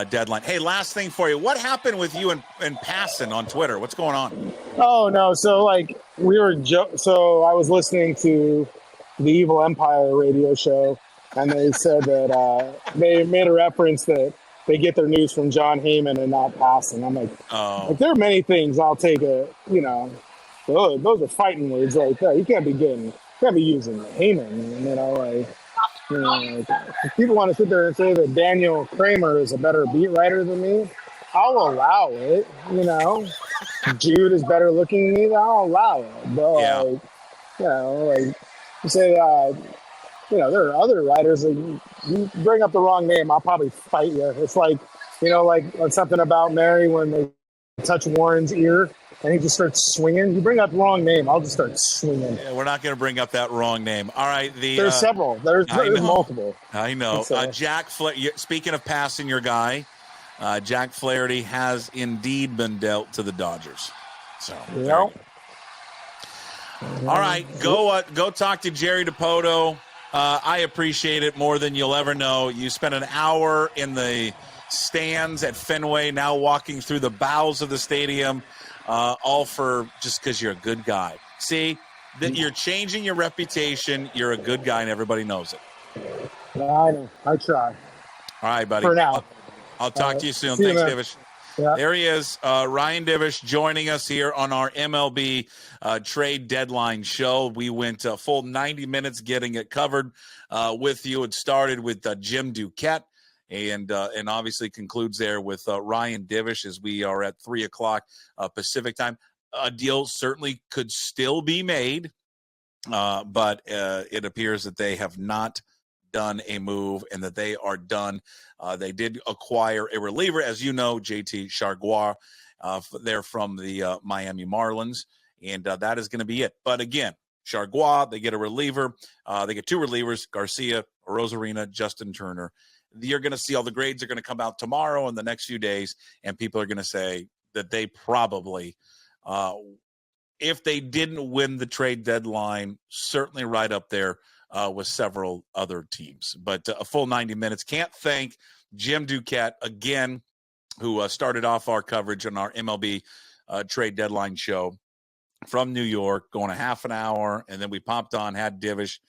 deadline. Hey, last thing for you. What happened with you and Passan on Twitter? What's going on? Oh no! So like so I was listening to the Evil Empire radio show, and they said that they made a reference that they get their news from John Heyman and not Passan. I'm like, like there are many things I'll take those are fighting words right there. You can't be using Heyman, like if people want to sit there and say that Daniel Kramer is a better beat writer than me, I'll allow it, Jude is better looking than me, I'll allow it. But you say there are other writers that you bring up the wrong name, I'll probably fight you. It's like, like something about Mary when they touch Warren's ear and he just starts swinging. You bring up the wrong name, I'll just start swinging. Yeah, we're not going to bring up that wrong name. All right. There's several. There's multiple. I know. Jack Flaherty, speaking of passing your guy, Jack Flaherty has indeed been dealt to the Dodgers. So, yep. All right, go talk to Jerry DiPoto. I appreciate it more than you'll ever know. You spent an hour in the stands at Fenway, now walking through the bowels of the stadium, all for just because you're a good guy. See, that you're changing your reputation. You're a good guy, and everybody knows it. I know. I try. All right, buddy. For now. I'll talk to you soon. See Thanks, you, Divish. Yeah. There he is, Ryan Divish, joining us here on our MLB trade deadline show. We went a full 90 minutes getting it covered with you. It started with Jim Duquette and obviously concludes there with Ryan Divish as we are at 3 o'clock Pacific time. A deal certainly could still be made, but it appears that they have not done a move and that they are done. They did acquire a reliever, as you know, JT Chargois. They're from the Miami Marlins, and that is going to be it. But again, Chargois, they get a reliever. They get 2 relievers, Garcia, Rosarina, Justin Turner. You're going to see all the grades are going to come out tomorrow and the next few days, and people are going to say that they probably, if they didn't win the trade deadline, certainly right up there with several other teams. But a full 90 minutes. Can't thank Jim Duquette again, who started off our coverage on our MLB trade deadline show from New York, going a half an hour, and then we popped on, had Divish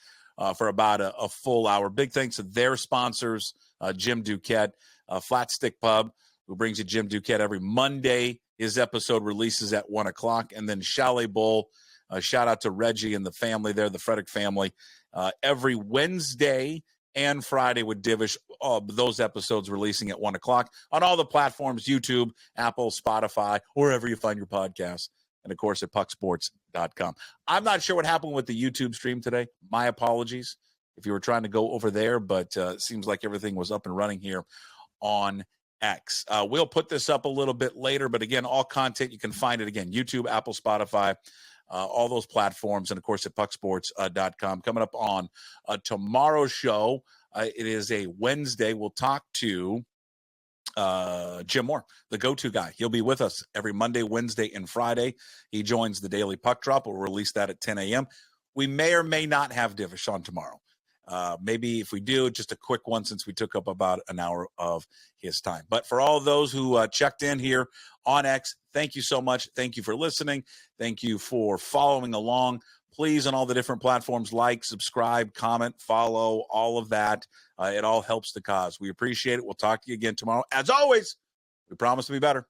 for about a full hour. Big thanks to their sponsors, Jim Duquette, Flat Stick Pub, who brings you Jim Duquette every Monday. His episode releases at 1 o'clock, and then Chalet Bowl. Shout out to Reggie and the family there, the Frederick family. Every Wednesday and Friday with Divish, those episodes releasing at 1 o'clock on all the platforms, YouTube, Apple, Spotify, wherever you find your podcasts, and, of course, at pucksports.com. I'm not sure what happened with the YouTube stream today. My apologies if you were trying to go over there, but it seems like everything was up and running here on X. We'll put this up a little bit later, but, again, all content, you can find it, again, YouTube, Apple, Spotify, all those platforms, and, of course, at pucksports.com. Coming up on tomorrow's show, it is a Wednesday. We'll talk to Jim Moore, the go-to guy. He'll be with us every Monday, Wednesday, and Friday. He joins the Daily Puck Drop. We'll release that at 10 a.m. We may or may not have Divish on tomorrow. Maybe if we do, just a quick one since we took up about an hour of his time. But for all those who checked in here on X, thank you so much. Thank you for listening. Thank you for following along. Please, on all the different platforms, like, subscribe, comment, follow, all of that. It all helps the cause. We appreciate it. We'll talk to you again tomorrow. As always, we promise to be better.